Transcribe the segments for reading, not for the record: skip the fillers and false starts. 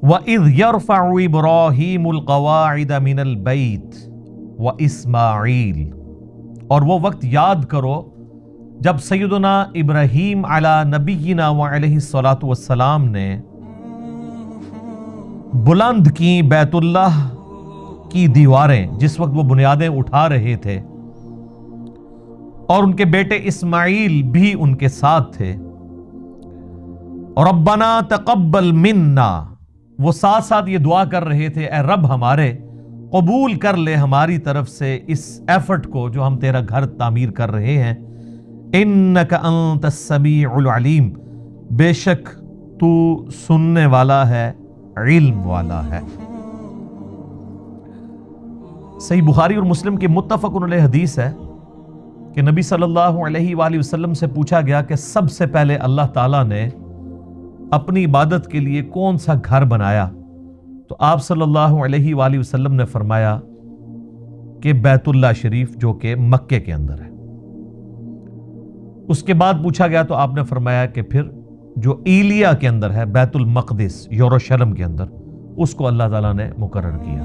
وَإِذْ يَرْفَعُ إِبْرَاهِيمُ الْقَوَاعِدَ مِنَ الْبَيْتِ وَإِسْمَاعِيلُ، اور وہ وقت یاد کرو جب سیدنا ابراہیم علی نبینا وعلیہ الصلاۃ والسلام نے بلند کی بیت اللہ کی دیواریں، جس وقت وہ بنیادیں اٹھا رہے تھے، اور ان کے بیٹے اسماعیل بھی ان کے ساتھ تھے. ربنا تقبل منا، وہ ساتھ ساتھ یہ دعا کر رہے تھے، اے رب ہمارے قبول کر لے ہماری طرف سے اس ایفرٹ کو جو ہم تیرا گھر تعمیر کر رہے ہیں. انک انت السمیع العلیم، بے شک تو سننے والا ہے، علم والا ہے. صحیح بخاری اور مسلم کی متفق علیہ حدیث ہے کہ نبی صلی اللہ علیہ وآلہ وسلم سے پوچھا گیا کہ سب سے پہلے اللہ تعالیٰ نے اپنی عبادت کے لیے کون سا گھر بنایا؟ تو آپ صلی اللہ علیہ وآلہ وسلم نے فرمایا کہ بیت اللہ شریف، جو کہ مکے کے اندر ہے. اس کے بعد پوچھا گیا تو آپ نے فرمایا کہ پھر جو ایلیا کے اندر ہے، بیت المقدس یروشلم کے اندر، اس کو اللہ تعالیٰ نے مقرر کیا.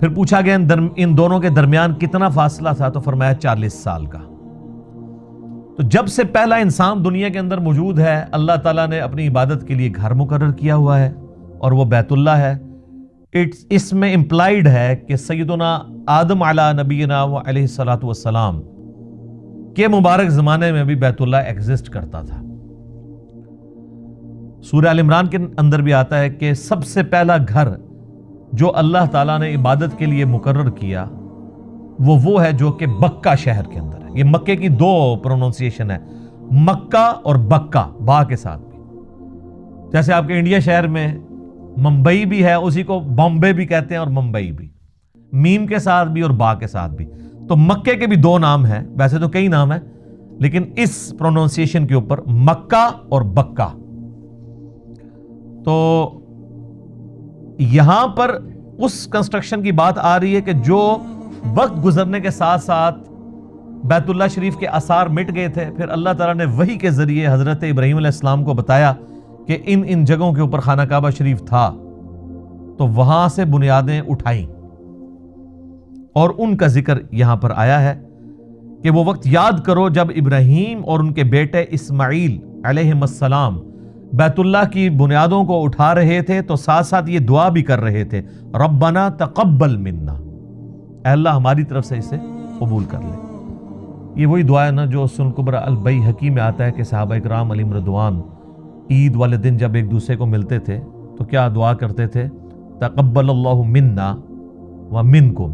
پھر پوچھا گیا ان دونوں کے درمیان کتنا فاصلہ تھا؟ تو فرمایا 40 سال کا. تو جب سے پہلا انسان دنیا کے اندر موجود ہے، اللہ تعالیٰ نے اپنی عبادت کے لیے گھر مقرر کیا ہوا ہے، اور وہ بیت اللہ ہے. اس میں امپلائیڈ ہے کہ سیدنا آدم علی نبینا و علیہ الصلاۃ والسلام کے مبارک زمانے میں بھی بیت اللہ ایگزسٹ کرتا تھا. سورہ ال عمران کے اندر بھی آتا ہے کہ سب سے پہلا گھر جو اللہ تعالیٰ نے عبادت کے لیے مقرر کیا وہ ہے جو کہ بکہ شہر کے اندر ہے. یہ مکے کی دو پروننسیشن ہے، مکہ اور بکہ، با کے ساتھ بھی. جیسے آپ کے انڈیا شہر میں ممبئی بھی ہے، اسی کو بامبے بھی کہتے ہیں اور ممبئی بھی، میم کے ساتھ بھی اور با کے ساتھ بھی. تو مکے کے بھی دو نام ہیں، ویسے تو کئی نام ہیں، لیکن اس پروننسیشن کے اوپر مکہ اور بکہ. تو یہاں پر اس کنسٹرکشن کی بات آ رہی ہے کہ جو وقت گزرنے کے ساتھ ساتھ بیت اللہ شریف کے آثار مٹ گئے تھے، پھر اللہ تعالیٰ نے وحی کے ذریعے حضرت ابراہیم علیہ السلام کو بتایا کہ ان جگہوں کے اوپر خانہ کعبہ شریف تھا، تو وہاں سے بنیادیں اٹھائیں. اور ان کا ذکر یہاں پر آیا ہے کہ وہ وقت یاد کرو جب ابراہیم اور ان کے بیٹے اسماعیل علیہ السلام بیت اللہ کی بنیادوں کو اٹھا رہے تھے، تو ساتھ ساتھ یہ دعا بھی کر رہے تھے، ربنا تقبل منا، اے اللہ ہماری طرف سے اسے قبول کر لے. یہ وہی دعا ہے نا جو سنن کبری البیہقی میں آتا ہے کہ صحابہ کرام علیہم رضوان عید والے دن جب ایک دوسرے کو ملتے تھے تو کیا دعا کرتے تھے؟ تقبل اللہ منا ومنکم،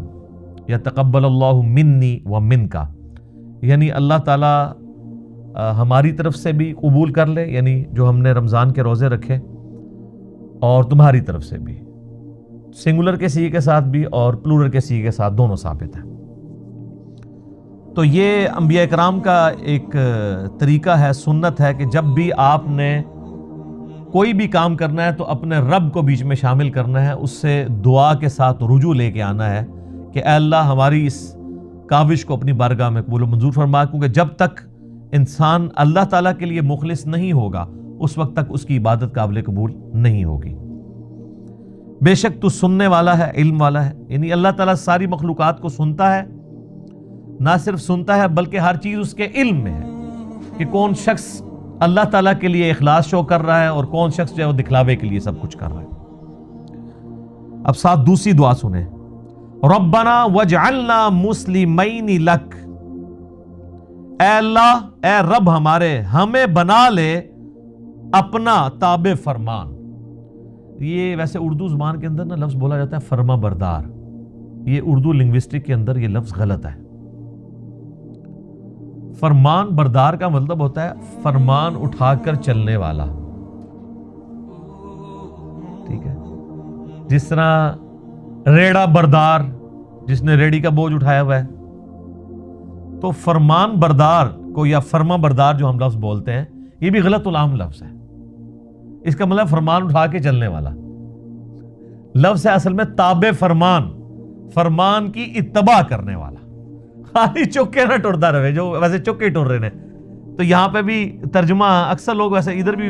یا تقبل اللہ منی ومنکا، یعنی اللہ تعالیٰ ہماری طرف سے بھی قبول کر لے، یعنی جو ہم نے رمضان کے روزے رکھے، اور تمہاری طرف سے بھی. سنگولر کے سی کے ساتھ بھی اور پلورل کے سی کے ساتھ دونوں ثابت ہیں. تو یہ انبیاء کرام کا ایک طریقہ ہے، سنت ہے کہ جب بھی آپ نے کوئی بھی کام کرنا ہے تو اپنے رب کو بیچ میں شامل کرنا ہے، اس سے دعا کے ساتھ رجوع لے کے آنا ہے کہ اے اللہ ہماری اس کاوش کو اپنی بارگاہ میں قبول و منظور فرما، کیونکہ جب تک انسان اللہ تعالیٰ کے لیے مخلص نہیں ہوگا اس وقت تک اس کی عبادت قابل قبول نہیں ہوگی. بے شک تو سننے والا ہے، علم والا ہے. یعنی اللہ تعالیٰ ساری مخلوقات کو سنتا ہے، نہ صرف سنتا ہے بلکہ ہر چیز اس کے علم میں ہے کہ کون شخص اللہ تعالیٰ کے لیے اخلاص شو کر رہا ہے اور کون شخص جو ہے وہ دکھلاوے کے لیے سب کچھ کر رہا ہے. اب ساتھ دوسری دعا سنیں، ربنا وجعلنا مسلمین لک، اے اللہ، اے رب ہمارے، ہمیں بنا لے اپنا تابع فرمان. یہ ویسے اردو زبان کے اندر نا لفظ بولا جاتا ہے فرما بردار، یہ اردو لنگوسٹک کے اندر یہ لفظ غلط ہے. فرمان بردار کا مطلب ہوتا ہے فرمان اٹھا کر چلنے والا. ٹھیک ہے، جس طرح ریڑا بردار، جس نے ریڑی کا بوجھ اٹھایا ہوا ہے. تو فرمان بردار کو یا فرما بردار جو ہم لفظ بولتے ہیں، یہ بھی غلط العام لفظ ہے. اس کا مطلب فرمان اٹھا کے چلنے والا. لفظ ہے اصل میں تابع فرمان، فرمان کی اتباع کرنے والا. خالی چکے نہ ٹرتا رہے جو ویسے چکے ٹر رہے ہیں. تو یہاں پہ بھی ترجمہ اکثر لوگ ویسے ادھر بھی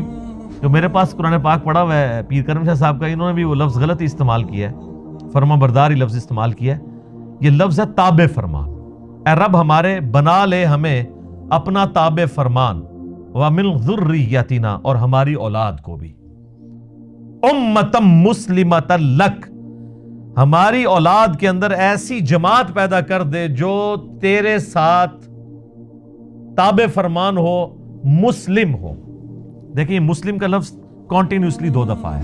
جو میرے پاس قرآن پاک پڑھا ہوا ہے پیر کرم شاہ صاحب کا، انہوں نے بھی وہ لفظ غلط استعمال کیا ہے، فرما برداری لفظ استعمال کیا ہے. یہ لفظ ہے تابع فرمان. اے رب ہمارے بنا لے ہمیں اپنا تابع فرمان، وَمِنْ ذُرِّيَّتِنَا اور ہماری اولاد کو بھی، اُمَّةً مُسْلِمَةً لَكَ ہماری اولاد کے اندر ایسی جماعت پیدا کر دے جو تیرے ساتھ تابع فرمان ہو، مسلم ہو. دیکھیں مسلم کا لفظ کنٹینیوسلی 2 دفعہ ہے،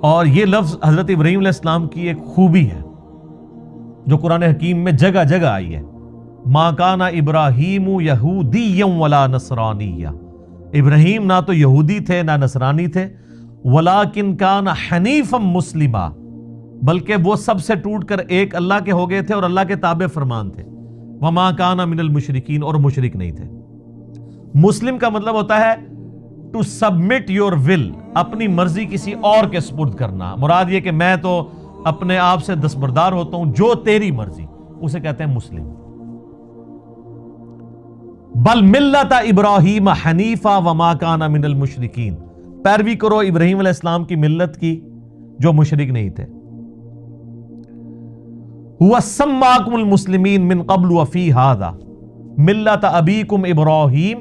اور یہ لفظ حضرت ابراہیم علیہ السلام کی ایک خوبی ہے جو قرآن حکیم میں جگہ جگہ آئی ہے. ما کان ابراہیم یہودیا ولا نصرانیا، ابراہیم نہ تو یہودی تھے نہ نصرانی تھے، ولیکن کان حنیفا مسلما بلکہ وہ سب سے ٹوٹ کر ایک اللہ کے ہو گئے تھے اور اللہ کے تابع فرمان تھے. وما کان من المشرکین اور مشرک نہیں تھے. مسلم کا مطلب ہوتا ہے ٹو سبمٹ یور ول، اپنی مرضی کسی اور کے سپرد کرنا. مراد یہ کہ میں تو اپنے آپ سے دستبردار ہوتا ہوں، جو تیری مرضی، اسے کہتے ہیں مسلم. بل ملت ابراہیم حنیفا وما کان من المشرکین، پیروی کرو ابراہیم علیہ السلام کی ملت کی جو مشرک نہیں تھے. هو سماکم المسلمین من قبل وفی ھذا ملت ابیکم ابراہیم،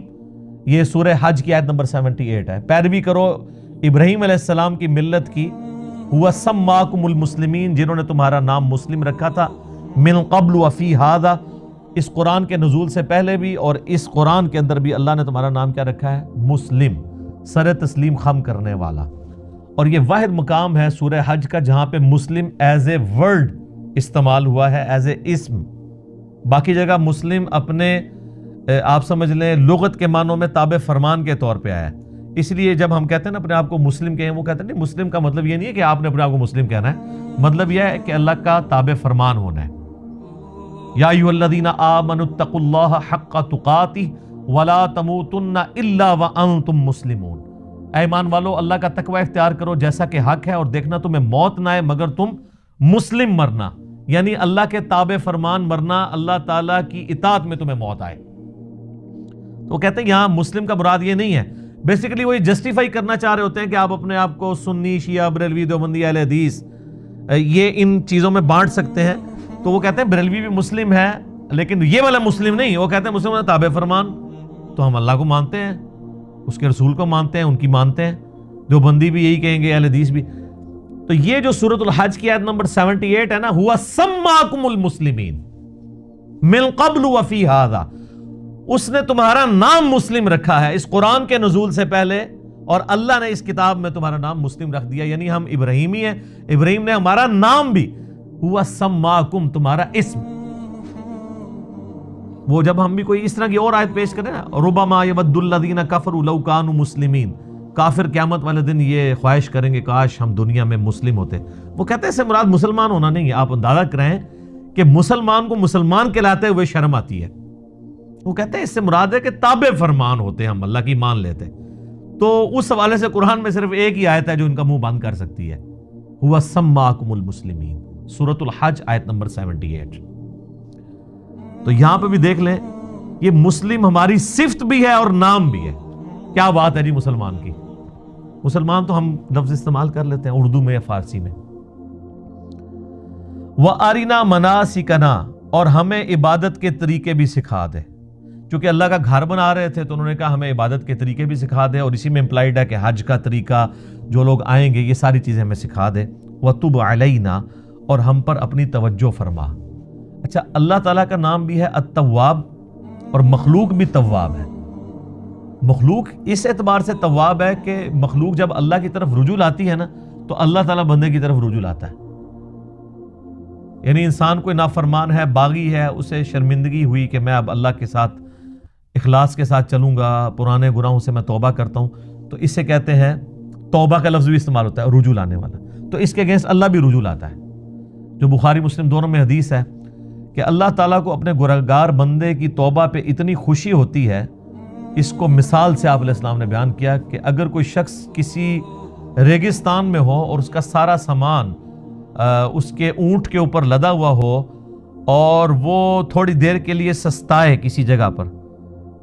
یہ سورہ حج کی آیت نمبر 78 ہے. پیروی کرو ابراہیم علیہ السلام کی ملت کی. هو سماکم المسلمین، جنہوں نے تمہارا نام مسلم رکھا تھا، من قبل وفی ھذا، اس قرآن کے نزول سے پہلے بھی اور اس قرآن کے اندر بھی اللہ نے تمہارا نام کیا رکھا ہے؟ مسلم، سر تسلیم خم کرنے والا. اور یہ واحد مقام ہے سورہ حج کا جہاں پہ مسلم ایز اے ورڈ استعمال ہوا ہے، ایز اے اسم. باقی جگہ مسلم اپنے آپ سمجھ لیں لغت کے معنوں میں تابع فرمان کے طور پہ آیا ہے. اس لیے جب ہم کہتے ہیں نا اپنے آپ کو مسلم کہیں، وہ کہتے ہیں نہیں، مسلم کا مطلب یہ نہیں ہے کہ آپ نے اپنے آپ کو مسلم کہنا ہے، مطلب یہ ہے کہ اللہ کا تابع فرمان ہونا ہے. یا ایھا الذین آمنوا اتقوا اللہ حق تقاتہ ولا تموتن الا وانتم مسلمون، اے ایمان والو اللہ کا تقوی اختیار کرو جیسا کہ حق ہے، اور دیکھنا تمہیں موت نہ آئے مگر تم مسلم مرنا، یعنی اللہ کے تابع فرمان مرنا، اللہ تعالیٰ کی اطاعت میں تمہیں موت آئے. تو وہ کہتے ہیں یہاں مسلم کا مراد یہ نہیں ہے. بیسیکلی وہ یہ جسٹیفائی کرنا چاہ رہے ہوتے ہیں کہ آپ اپنے آپ کو سنی، شیعہ، بریلوی، دیوبندی، اہل حدیث یہ ان چیزوں میں بانٹ سکتے ہیں. تو وہ کہتے ہیں بریلوی بھی مسلم ہے لیکن یہ والا مسلم نہیں. وہ کہتے ہیں مسلم ہے تابع فرمان، تو ہم اللہ کو مانتے ہیں، اس کے رسول کو مانتے ہیں، ان کی مانتے ہیں. دیوبندی بھی یہی کہیں گے، اہل حدیث بھی. تو یہ جو سورۃ الحج کی آیت نمبر 78 ہے نا، ہوا سماکم المسلمین من قبل وفی ھذا، اس نے تمہارا نام مسلم رکھا ہے اس قرآن کے نزول سے پہلے، اور اللہ نے اس کتاب میں تمہارا نام مسلم رکھ دیا، یعنی ہم ابراہیمی ہیں، ابراہیم نے ہمارا نام بھی، ہوا سماکم تمہارا اسم. وہ جب ہم بھی کوئی اس طرح کی اور آیت پیش کریں نا، ربما یود الذین کفروا لو کانوا مسلمین، کافر قیامت والے دن یہ خواہش کریں گے کاش ہم دنیا میں مسلم ہوتے. وہ کہتے ہیں اس سے مراد مسلمان ہونا نہیں ہے. آپ اندازہ کریں کہ مسلمان کو مسلمان کہلاتے ہوئے شرم آتی ہے. وہ کہتے ہیں اس سے مراد ہے کہ تابع فرمان ہوتے ہم، اللہ کی مان لیتے. تو اس حوالے سے قرآن میں صرف ایک ہی آیت ہے جو ان کا منہ بند کر سکتی ہے، ہوا سماکم المسلمین، سورۃ الحج آیت نمبر 78. تو یہاں پہ بھی دیکھ لیں یہ مسلم ہماری صفت بھی ہے اور نام بھی ہے. کیا بات ہے جی مسلمان کی. مسلمان تو ہم لفظ استعمال کر لیتے ہیں اردو میں یا فارسی میں. وَأَرِنَا مَنَاسِكَنَا، اور ہمیں عبادت کے طریقے بھی سکھا دے. چونکہ اللہ کا گھر بنا رہے تھے تو انہوں نے کہا ہمیں عبادت کے طریقے بھی سکھا دے، اور اسی میں امپلائڈ ہے کہ حج کا طریقہ، جو لوگ آئیں گے یہ ساری چیزیں ہمیں سکھا دے. وَتُبْ عَلَيْنَا، اور ہم پر اپنی توجہ فرما. اچھا، اللہ تعالیٰ کا نام بھی ہے التواب، اور مخلوق بھی تواب ہے. مخلوق اس اعتبار سے تواب ہے کہ مخلوق جب اللہ کی طرف رجوع لاتی ہے نا تو اللہ تعالیٰ بندے کی طرف رجوع لاتا ہے. یعنی انسان کوئی نافرمان ہے، باغی ہے، اسے شرمندگی ہوئی کہ میں اب اللہ کے ساتھ اخلاص کے ساتھ چلوں گا، پرانے گناہوں سے میں توبہ کرتا ہوں، تو اس سے کہتے ہیں توبہ کا لفظ بھی استعمال ہوتا ہے، رجوع لانے والا. تو اس کے اگینسٹ اللہ بھی رجوع لاتا ہے، جو بخاری مسلم دونوں میں حدیث ہے کہ اللہ تعالیٰ کو اپنے گنہگار بندے کی توبہ پہ اتنی خوشی ہوتی ہے. اس کو مثال سے آپ علیہ السلام نے بیان کیا کہ اگر کوئی شخص کسی ریگستان میں ہو اور اس کا سارا سامان اس کے اونٹ کے اوپر لدا ہوا ہو، اور وہ تھوڑی دیر کے لیے سستائے کسی جگہ پر،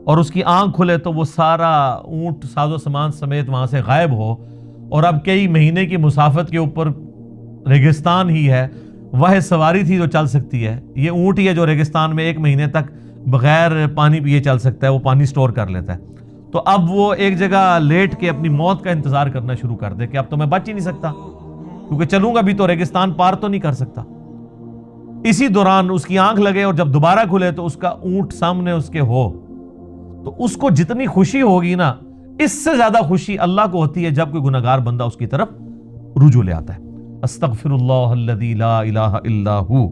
اور اس کی آنکھ کھلے تو وہ سارا اونٹ ساز و سامان سمیت وہاں سے غائب ہو، اور اب کئی مہینے کی مسافت کے اوپر ریگستان ہی ہے، وہ سواری تھی جو چل سکتی ہے، یہ اونٹ ہی ہے جو ریگستان میں 1 مہینے تک بغیر پانی پیے چل سکتا ہے، وہ پانی سٹور کر لیتا ہے، تو اب وہ ایک جگہ لیٹ کے اپنی موت کا انتظار کرنا شروع کر دے کہ اب تو میں بچ ہی نہیں سکتا، کیونکہ چلوں گا بھی تو ریگستان پار تو نہیں کر سکتا۔ اسی دوران اس کی آنکھ لگے اور جب دوبارہ کھلے تو اس کا اونٹ سامنے اس کے ہو، تو اس کو جتنی خوشی ہوگی نا، اس سے زیادہ خوشی اللہ کو ہوتی ہے جب کوئی گناہگار بندہ اس کی طرف رجوع لے آتا ہے۔ استغفر اللہ الذی لا الہ الا ہو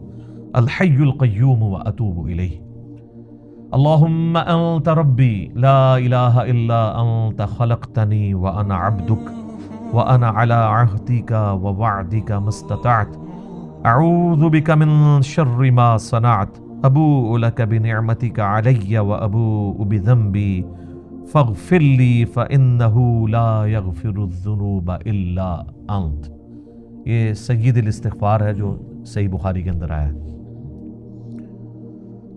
الحی القیوم واتوب الیہ۔ اللہم انت ربی لا الہ الا انت خلقتنی وانا عبدک وانا علی عہدک ووعدک ما استطعت اعوذ بک من شر ما صنعت ابوء لک بنعمتک علی وابوء بذنبی فاغفر لی فانہ لا یغفر الذنوب الا انت۔ یہ سید الاستغفار ہے جو صحیح بخاری کے اندر آیا ہے۔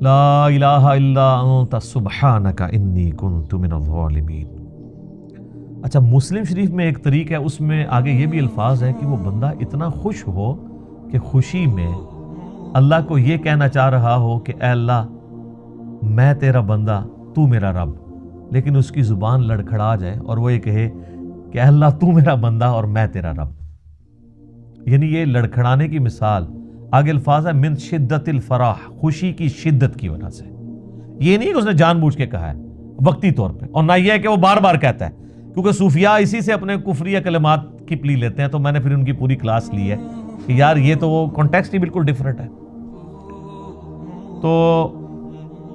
لا الہ الا انت سبحانک انی کنت من الظالمین۔ اچھا، مسلم شریف میں ایک طریق ہے، اس میں آگے یہ بھی الفاظ ہے کہ وہ بندہ اتنا خوش ہو کہ خوشی میں اللہ کو یہ کہنا چاہ رہا ہو کہ اے اللہ میں تیرا بندہ، تو میرا رب، لیکن اس کی زبان لڑکھڑا جائے اور وہ یہ کہے کہ اے اللہ تو میرا بندہ اور میں تیرا رب۔ یعنی یہ لڑکھڑانے کی مثال، آگے الفاظ ہے من شدت الفرح، خوشی کی شدت کی وجہ سے۔ یہ نہیں کہ اس نے جان بوجھ کے کہا ہے وقتی طور پہ، اور نہ یہ ہے کہ وہ بار بار کہتا ہے، کیونکہ صوفیاء اسی سے اپنے کفریہ کلمات کی پلی لیتے ہیں، تو میں نے پھر ان کی پوری کلاس لی ہے کہ یار یہ تو وہ کانٹیکسٹ ہی بالکل ڈیفرنٹ ہے۔ تو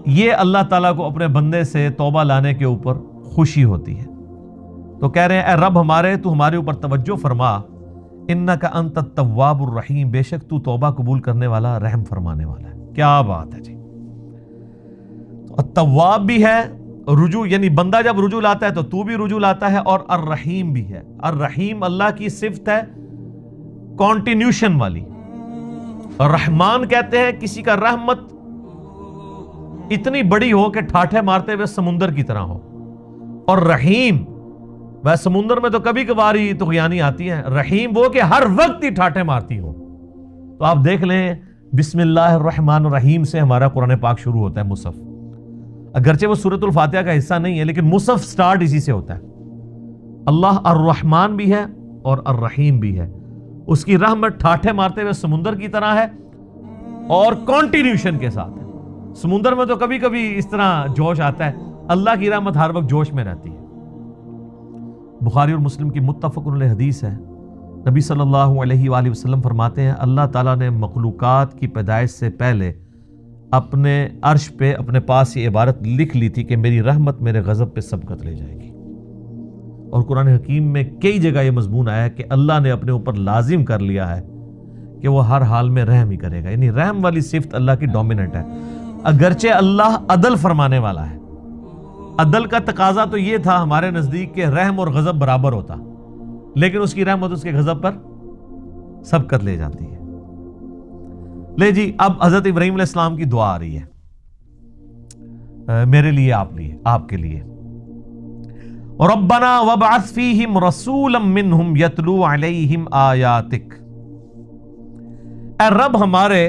یہ اللہ تعالیٰ کو اپنے بندے سے توبہ لانے کے اوپر خوشی ہوتی ہے، تو کہہ رہے ہیں اے رب ہمارے، تو ہمارے اوپر توجہ فرما، انک انت التواب الرحیم، بے شک تو توبہ قبول کرنے والا، رحم فرمانے والا ہے۔ کیا بات ہے جی! التواب بھی ہے، رجوع یعنی بندہ جب رجوع لاتا ہے تو بھی رجوع لاتا ہے، اور الرحیم بھی ہے۔ الرحیم اللہ کی صفت ہے کانٹینیوشن والی، اور رحمان کہتے ہیں کسی کا رحمت اتنی بڑی ہو کہ ٹھاٹھے مارتے ہوئے سمندر کی طرح ہو، اور رحیم وہ سمندر میں تو کبھی کبھاری طغیانی آتی ہے، رحیم وہ کہ ہر وقت ہی ٹھاٹھے مارتی ہو۔ تو آپ دیکھ لیں بسم اللہ الرحمن الرحیم سے ہمارا قرآن پاک شروع ہوتا ہے، مصحف، اگرچہ وہ سورۃ الفاتحہ کا حصہ نہیں ہے لیکن مصحف سٹارٹ اسی سے ہوتا ہے۔ اللہ الرحمن بھی ہے اور الرحیم بھی ہے، اس کی رحمت ٹھاٹھے مارتے ہوئے سمندر کی طرح ہے اور کانٹینیوشن کے ساتھ ہے۔ سمندر میں تو کبھی کبھی اس طرح جوش آتا ہے، اللہ کی رحمت ہر وقت جوش میں رہتی ہے۔ بخاری اور مسلم کی متفق علیہ حدیث ہے، نبی صلی اللہ علیہ وآلہ وسلم فرماتے ہیں اللہ تعالیٰ نے مخلوقات کی پیدائش سے پہلے اپنے عرش پہ اپنے پاس یہ عبارت لکھ لی تھی کہ میری رحمت میرے غضب پہ سبقت لے جائے گی، اور قرآن حکیم میں کئی جگہ یہ مضمون آیا ہے کہ اللہ نے اپنے اوپر لازم کر لیا ہے کہ وہ ہر حال میں رحم ہی کرے گا، یعنی رحم والی صفت اللہ کی ڈومیننٹ ہے۔ اگرچہ اللہ عدل فرمانے والا ہے، عدل کا تقاضا تو یہ تھا ہمارے نزدیک کہ رحم اور غضب برابر ہوتا، لیکن اس کی رحمت اس کے غضب پر سبقت لے جاتی ہے۔ لے جی، اب حضرت ابراہیم علیہ السلام کی دعا آ رہی ہے میرے لیے، آپ کے لیے۔ ربنا وابعث فیہم رسولا منہم یتلو علیہم آیاتک، اے رب ہمارے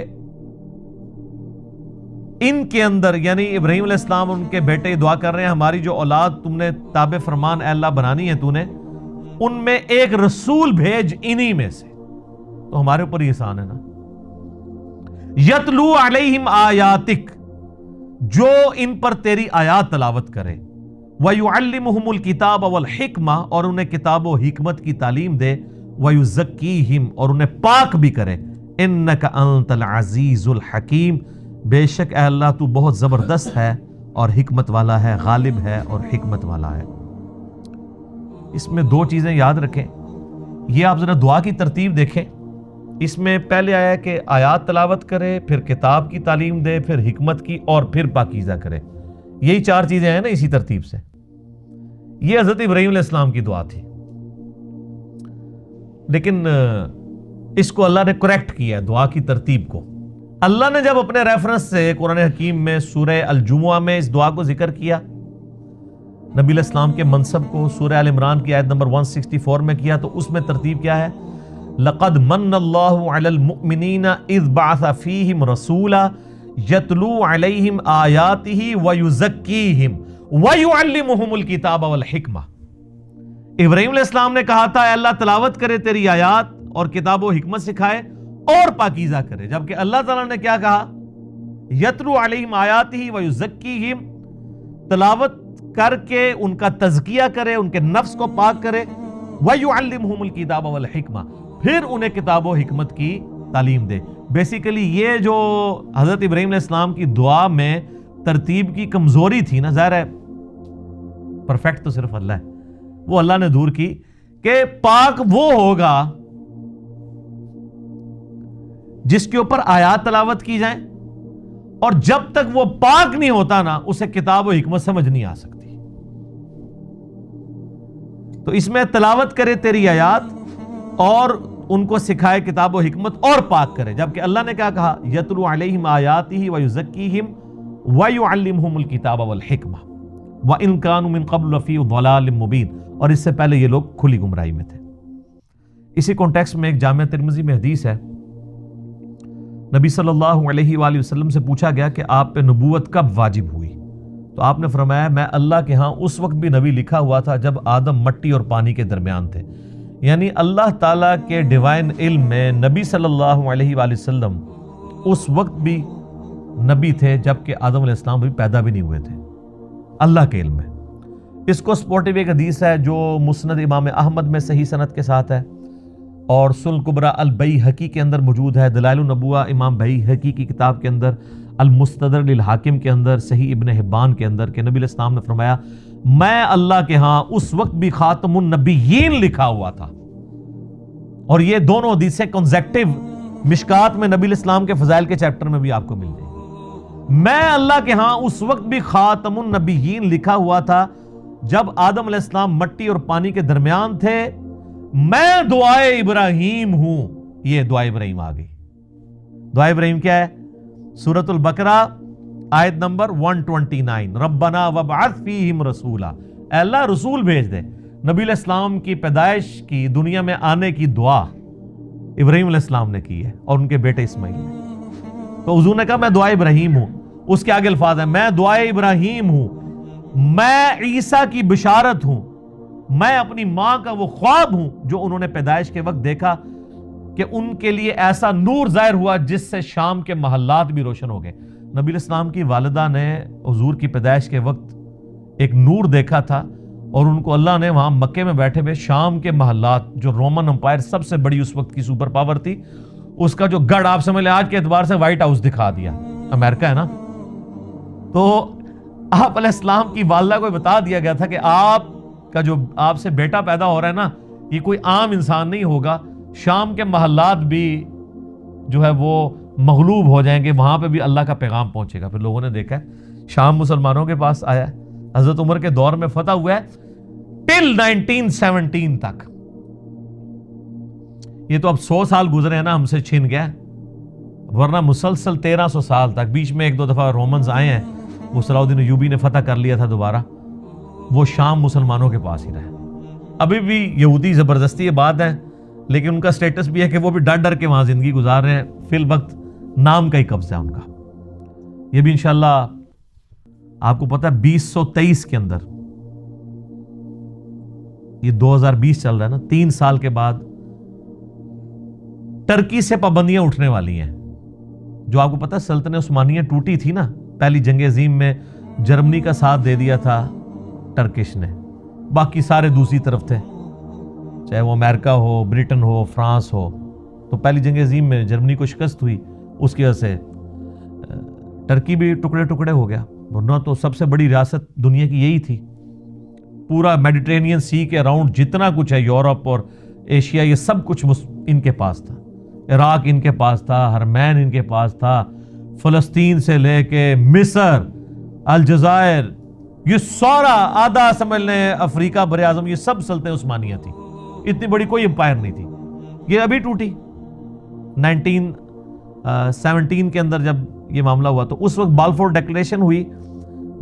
ان کے اندر، یعنی ابراہیم علیہ السلام اور ان کے بیٹے یہ دعا کر رہے ہیں ہماری جو اولاد تم نے تابع فرمان اے اللہ بنانی ہے تو نے، ان میں ایک رسول بھیج انہی میں سے، تو ہمارے اوپر یہ احسان ہے نا۔ یتلو علیہم آیاتک، جو ان پر تیری آیات تلاوت کرے، وَيُعَلِّمُهُمُ الْكِتَابَ وَالْحِكْمَةَ، اور انہیں کتاب و حکمت کی تعلیم دے، وَيُزَكِّيهِمْ، اور انہیں پاک بھی کرے، إِنَّكَ أَنْتَ الْعَزِيزُ الْحَكِيمُ، بے شک اے اللہ تو بہت زبردست ہے اور حکمت والا ہے، غالب ہے اور حکمت والا ہے۔ اس میں دو چیزیں یاد رکھیں، یہ آپ ذرا دعا کی ترتیب دیکھیں، اس میں پہلے آیا کہ آیات تلاوت کرے، پھر کتاب کی تعلیم دے، پھر حکمت کی، اور پھر پاکیزہ کرے، یہی 4 چیزیں ہیں نا اسی ترتیب سے۔ یہ حضرت ابراہیم علیہ السلام کی دعا تھی، لیکن اس کو اللہ نے کریکٹ کیا دعا کی ترتیب کو۔ اللہ نے جب اپنے ریفرنس سے قرآن حکیم میں سورہ الجمعہ میں اس دعا کو ذکر کیا نبی علیہ السلام کے منصب کو سورہ آل عمران کی آیت نمبر 164 میں کیا، تو اس میں ترتیب کیا ہے؟ لَقَدْ مَنَّ اللَّهُ عَلَى الْمُؤْمِنِينَ إِذْ بَعَثَ فِيهِمْ رَسُولًا يَتْلُو عَلَيْهِمْ آيَاتِهِ وَيُزَكِّيهِمْ وَيُعَلِّمُهُمُ الْكِتَابَ وَالْحِكْمَةَ۔ ابراہیم علیہ السلام نے کہا تھا اے اللہ تلاوت کرے تیری آیات اور کتاب و حکمت سکھائے اور پاکیزہ کرے، جبکہ اللہ تعالیٰ نے کیا کہا؟ یتلو علیہم آیاتہ ویزکیہم، تلاوت کر کے ان کا تزکیہ کرے، ان کے نفس کو پاک کرے، ویعلمہم الکتاب والحکمہ، پھر انہیں کتاب و حکمت کی تعلیم دے۔ بیسیکلی یہ جو حضرت ابراہیم علیہ السلام کی دعا میں ترتیب کی کمزوری تھی نا، ظاہر ہے پرفیکٹ تو صرف اللہ ہے، وہ اللہ نے دور کی کہ پاک وہ ہوگا جس کے اوپر آیات تلاوت کی جائیں، اور جب تک وہ پاک نہیں ہوتا نا اسے کتاب و حکمت سمجھ نہیں آ سکتی۔ تو اس میں تلاوت کرے تیری آیات اور ان کو سکھائے کتاب و حکمت اور پاک کرے، جبکہ اللہ نے کیا کہا؟ یتلو علیہم آیاتہ ویزکیہم ویعلمہم الکتاب والحکمہ وان کانوا من قبل لفی ضلال مبین، اور اس سے پہلے یہ لوگ کھلی گمراہی میں تھے۔ اسی کانٹیکسٹ میں ایک جامعہ ترمذی میں حدیث ہے، نبی صلی اللہ علیہ وآلہ وسلم سے پوچھا گیا کہ آپ پہ نبوت کب واجب ہوئی؟ تو آپ نے فرمایا میں اللہ کے ہاں اس وقت بھی نبی لکھا ہوا تھا جب آدم مٹی اور پانی کے درمیان تھے، یعنی اللہ تعالیٰ کے ڈیوائن علم میں نبی صلی اللہ علیہ وآلہ وسلم اس وقت بھی نبی تھے جبکہ آدم علیہ السلام بھی پیدا بھی نہیں ہوئے تھے، اللہ کے علم میں۔ اس کو سپورٹیو ایک حدیث ہے جو مسند امام احمد میں صحیح سند کے ساتھ ہے، اور سنن کبریٰ البیہقی کے اندر موجود ہے، دلائل النبوہ امام بیہقی کی کتاب کے اندر، المستدرک للحاکم کے اندر، صحیح ابن حبان کے اندر، کہ نبی علیہ السلام نے فرمایا میں اللہ کے ہاں اس وقت بھی خاتم النبیین لکھا ہوا تھا۔ اور یہ دونوں حدیثیں کنزیکٹیو مشکات میں نبی علیہ السلام کے فضائل کے چیپٹر میں بھی آپ کو مل جائے گی۔ میں اللہ کے ہاں اس وقت بھی خاتم النبیین لکھا ہوا تھا جب آدم علیہ السلام مٹی اور پانی کے درمیان تھے، میں دعائے ابراہیم ہوں۔ یہ دعائے ابراہیم آ گئی۔ دعائے ابراہیم کیا ہے؟ سورۃ البقرہ آیت نمبر 129، ربنا وابعث فیہم رسولا، اے اللہ رسول بھیج دے۔ نبی علیہ السلام کی پیدائش کی، دنیا میں آنے کی دعا ابراہیم علیہ السلام نے کی ہے اور ان کے بیٹے اسماعیل نے۔ تو حضور نے کہا میں دعائے ابراہیم ہوں، اس کے آگے الفاظ ہیں میں دعائے ابراہیم ہوں، میں عیسیٰ کی بشارت ہوں، میں اپنی ماں کا وہ خواب ہوں جو انہوں نے پیدائش کے وقت دیکھا کہ ان کے لیے ایسا نور ظاہر ہوا جس سے شام کے محلات بھی روشن ہو گئے۔ نبی علیہ السلام کی والدہ نے حضور کی پیدائش کے وقت ایک نور دیکھا تھا، اور ان کو اللہ نے وہاں مکے میں بیٹھے ہوئے شام کے محلات، جو رومن امپائر سب سے بڑی اس وقت کی سپر پاور تھی، اس کا جو گڑھ آپ سمجھ لیں آج کے اعتبار سے وائٹ ہاؤس دکھا دیا، امریکہ ہے نا۔ تو آپ علیہ السلام کی والدہ کو بتا دیا گیا تھا کہ آپ کا جو آپ سے بیٹا پیدا ہو رہا ہے نا، یہ کوئی عام انسان نہیں ہوگا، شام کے محلات بھی جو ہے وہ مغلوب ہو جائیں گے، وہاں پہ بھی اللہ کا پیغام پہنچے گا۔ پھر لوگوں نے دیکھا ہے شام مسلمانوں کے پاس آیا ہے، حضرت عمر کے دور میں فتح ہوا ہے ٹل 1917 تک۔ یہ تو اب 100 سال گزرے ہیں نا، ہم سے چھن گیا، ورنہ مسلسل 1300 سال تک۔ بیچ میں ایک دو دفعہ رومنز آئے ہیں، وہ صلاح الدین ایوبی نے فتح کر لیا تھا دوبارہ، وہ شام مسلمانوں کے پاس ہی رہے۔ ابھی بھی یہودی زبردستی یہ بات ہے، لیکن ان کا سٹیٹس بھی ہے کہ وہ بھی ڈر ڈر کے وہاں زندگی گزار رہے ہیں، فی الوقت نام کا ہی قبضہ ہے ان کا۔ یہ بھی انشاءاللہ آپ کو پتہ ہے 2023 کے اندر، یہ 2020 چل رہا ہے نا، 3 سال کے بعد ٹرکی سے پابندیاں اٹھنے والی ہیں۔ جو آپ کو پتہ ہے سلطنت عثمانیہ ٹوٹی تھی نا، پہلی جنگ عظیم میں جرمنی کا ساتھ دے دیا تھا ٹرکش نے، باقی سارے دوسری طرف تھے، چاہے وہ امریکہ ہو، برٹن ہو، فرانس ہو۔ تو پہلی جنگ عظیم میں جرمنی کو شکست ہوئی، اس کی وجہ سے ٹرکی بھی ٹکڑے ٹکڑے ہو گیا، ورنہ تو سب سے بڑی ریاست دنیا کی یہی تھی۔ پورا میڈیٹرینین سی کے اراؤنڈ جتنا کچھ ہے، یورپ اور ایشیا، یہ سب کچھ ان کے پاس تھا۔ عراق ان کے پاس تھا، حرمین ان کے پاس تھا، فلسطین سے لے کے مصر، الجزائر، یہ سارا آدھا سمجھ لیں افریقہ بر اعظم، یہ سب سلطنت عثمانیہ تھی۔ اتنی بڑی کوئی امپائر نہیں تھی، یہ ابھی ٹوٹی 1917 کے اندر جب یہ معاملہ ہوا۔ تو اس وقت بالفور ڈیکلیریشن ہوئی،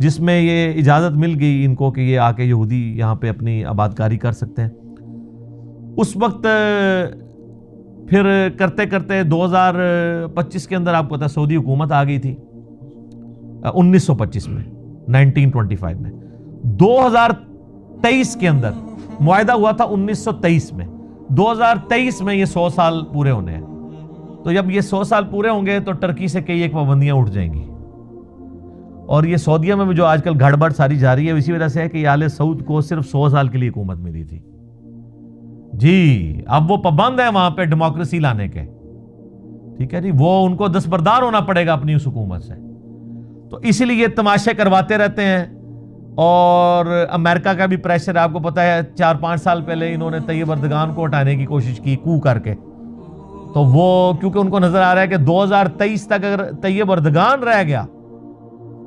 جس میں یہ اجازت مل گئی ان کو کہ یہ آ کے یہودی یہاں پہ اپنی آباد کاری کر سکتے ہیں. اس وقت پھر کرتے کرتے 2025 کے اندر آپ کو پتا سعودی حکومت آ گئی تھی 1925 میں 1925 میں. 2023 کے اندر معاہدہ ہوا تھا 1923 میں. 2023 میں یہ 100 سال پورے ہونے ہیں. تو جب یہ 100 سال پورے ہوں گے تو ٹرکی سے کئی ایک پابندیاں اٹھ جائیں گی. اور یہ سعودیہ میں بھی جو آج کل گھڑبڑ ساری جاری ہے اسی وجہ سے ہے کہ آل سعود کو صرف 100 سال کے لیے حکومت ملی تھی. جی اب وہ پابند ہے وہاں پہ ڈیموکریسی لانے کے. ٹھیک ہے جی, وہ ان کو دستبردار ہونا پڑے گا اپنی اس حکومت سے. تو اسی لیے یہ تماشے کرواتے رہتے ہیں. اور امریکہ کا بھی پریشر آپ کو پتا ہے 4-5 سال پہلے انہوں نے طیب اردگان کو ہٹانے کی کوشش کی کو کر کے. تو وہ کیونکہ ان کو نظر آ رہا ہے کہ 2023 تک اگر طیب اردگان رہ گیا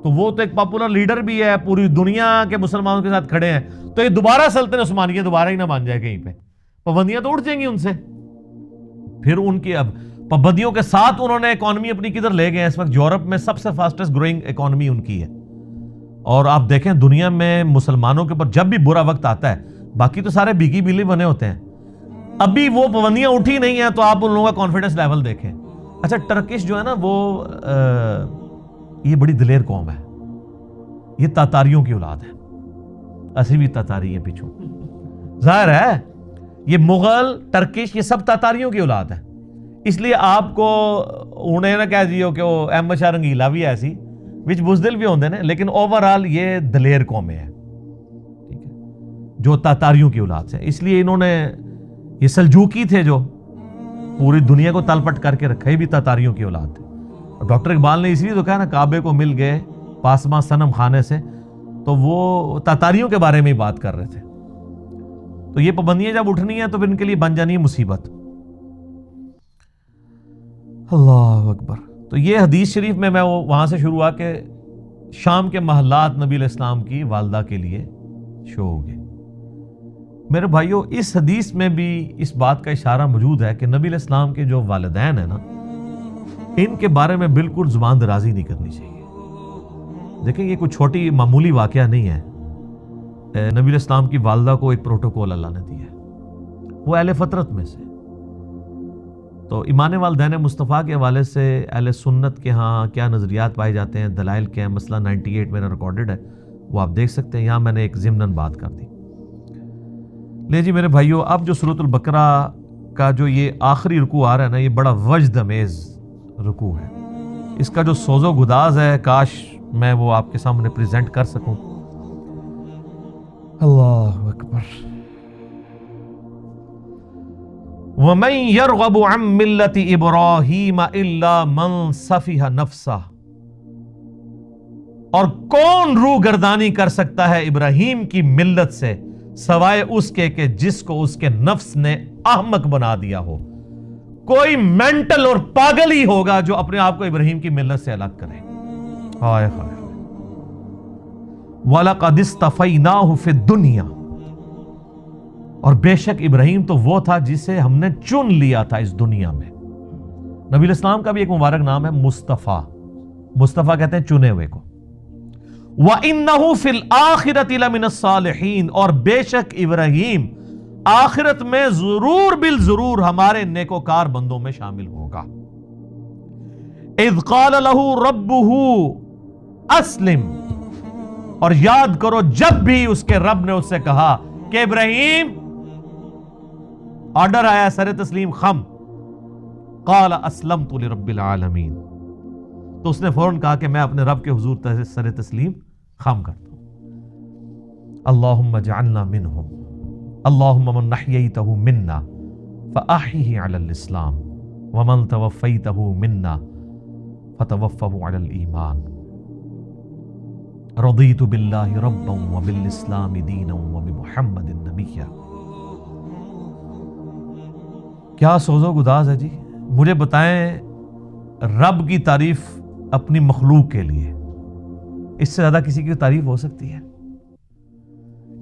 تو وہ تو ایک پاپولر لیڈر بھی ہے, پوری دنیا کے مسلمانوں کے ساتھ کھڑے ہیں, تو یہ دوبارہ سلطنت عثمانیہ دوبارہ ہی نہ بن جائے کہیں پہ. پابندیاں تو اٹھ جائیں گی ان سے. پھر ان کی اب پابندیوں کے ساتھ انہوں نے اکانومی اپنی کدھر لے گئے. اس وقت یورپ میں سب سے فاسٹسٹ گروئنگ اکانومی ان کی ہے. اور آپ دیکھیں دنیا میں مسلمانوں کے اوپر جب بھی برا وقت آتا ہے, باقی تو سارے بھیگی بلی بنے ہوتے ہیں, ابھی وہ پابندیاں اٹھی نہیں ہیں تو آپ ان لوگوں کا کانفیڈنس لیول دیکھیں. اچھا ٹرکش جو ہے نا وہ یہ بڑی دلیر قوم ہے. یہ تاتاریوں کی اولاد ہے. اسی بھی تاتاری ہیں پیچھوں, ظاہر ہے یہ مغل ٹرکش یہ سب تاتاریوں کی اولاد ہے. اس لیے آپ کو انہیں نہ کہہ دیو کہ وہ احمد شاہ رنگیلا بھی ایسی وچ بزدل بھی ہوندے نے, لیکن اوورال یہ دلیر قومیں ہیں. ٹھیک ہے, جو تاتاریوں کی اولاد سے. اس لیے انہوں نے یہ سلجوکی تھے جو پوری دنیا کو تلپٹ کر کے رکھا, یہ بھی تاتاریوں کی اولاد تھے. اور ڈاکٹر اقبال نے اس لیے تو کہا نا کعبے کو مل گئے پاسماں صنم خانے سے, تو وہ تاتاریوں کے بارے میں ہی بات کر رہے تھے. تو یہ پابندیاں جب اٹھنی ہیں تو پھر ان کے لیے بن جانی ہے مصیبت. اللہ اکبر. تو یہ حدیث شریف میں وہاں سے شروع ہوا کہ شام کے محلات نبی علیہ السلام کی والدہ کے لیے شو ہو گئے. میرے بھائیوں اس حدیث میں بھی اس بات کا اشارہ موجود ہے کہ نبی علیہ السلام کے جو والدین ہیں نا, ان کے بارے میں بالکل زبان درازی نہیں کرنی چاہیے. دیکھیں یہ کوئی چھوٹی معمولی واقعہ نہیں ہے. نبی علیہ السلام کی والدہ کو ایک پروٹوکول اللہ نے دیا ہے, وہ اہل فطرت میں سے. تو ایمان والدین مصطفیٰ کے حوالے سے اہل سنت کے ہاں کیا نظریات پائے جاتے ہیں, دلائل کے ہیں, مسئلہ 98 میں نے ریکارڈڈ ہے, وہ آپ دیکھ سکتے ہیں. یہاں میں نے ایک ضمناً بات کر دی. لے جی میرے بھائیوں, اب جو سورۃ البقرہ کا جو یہ آخری رکوع آ رہا ہے نا, یہ بڑا وجد امیز رکوع ہے. اس کا جو سوز و گداز ہے کاش میں وہ آپ کے سامنے پریزنٹ کر سکوں. اللہ اکبر. وَمَن يَرْغَبُ عَن مِّلَّةِ إِبْرَاهِيمَ إِلَّا مَن سَفِهَ نَفْسَهُ, اور کون روح گردانی کر سکتا ہے ابراہیم کی ملت سے سوائے اس کے کہ جس کو اس کے نفس نے احمق بنا دیا ہو. کوئی مینٹل اور پاگل ہی ہوگا جو اپنے آپ کو ابراہیم کی ملت سے الگ کرے. ہائے ہائے. وَلَقَدِ اصْطَفَيْنَاهُ فِي الدُّنْيَا, اور بے شک ابراہیم تو وہ تھا جسے ہم نے چن لیا تھا اس دنیا میں. نبی علیہ السلام کا بھی ایک مبارک نام ہے مصطفیٰ. مصطفیٰ کہتے ہیں چنے ہوئے کو. وَإِنَّهُ فِي الْآخِرَةِ لَمِنَ الصَّالِحِينَ, اور بے شک ابراہیم آخرت میں ضرور بالضرور ہمارے نیکوکار بندوں میں شامل ہوگا. اذ قال له ربه اسلم, اور یاد کرو جب بھی اس کے رب نے اس سے کہا کہ ابراہیم, آرڈر آیا سر تسلیم خم. قال اسلمت لرب العالمین, تو اس نے فوراً کہا کہ میں اپنے رب کے حضور سر تسلیم خم کرتا ہوں. اللہم اجعلنا منہم, اللہم من نحییتہ منا فاحیہ علی الاسلام ومن توفیتہ منا فتوفہ علی الایمان. رضیت باللہ ربا وبالاسلام دینا وبمحمد نبیا. کیا سوز و گداز ہے جی. مجھے بتائیں رب کی تعریف اپنی مخلوق کے لیے اس سے زیادہ کسی کی تعریف ہو سکتی ہے؟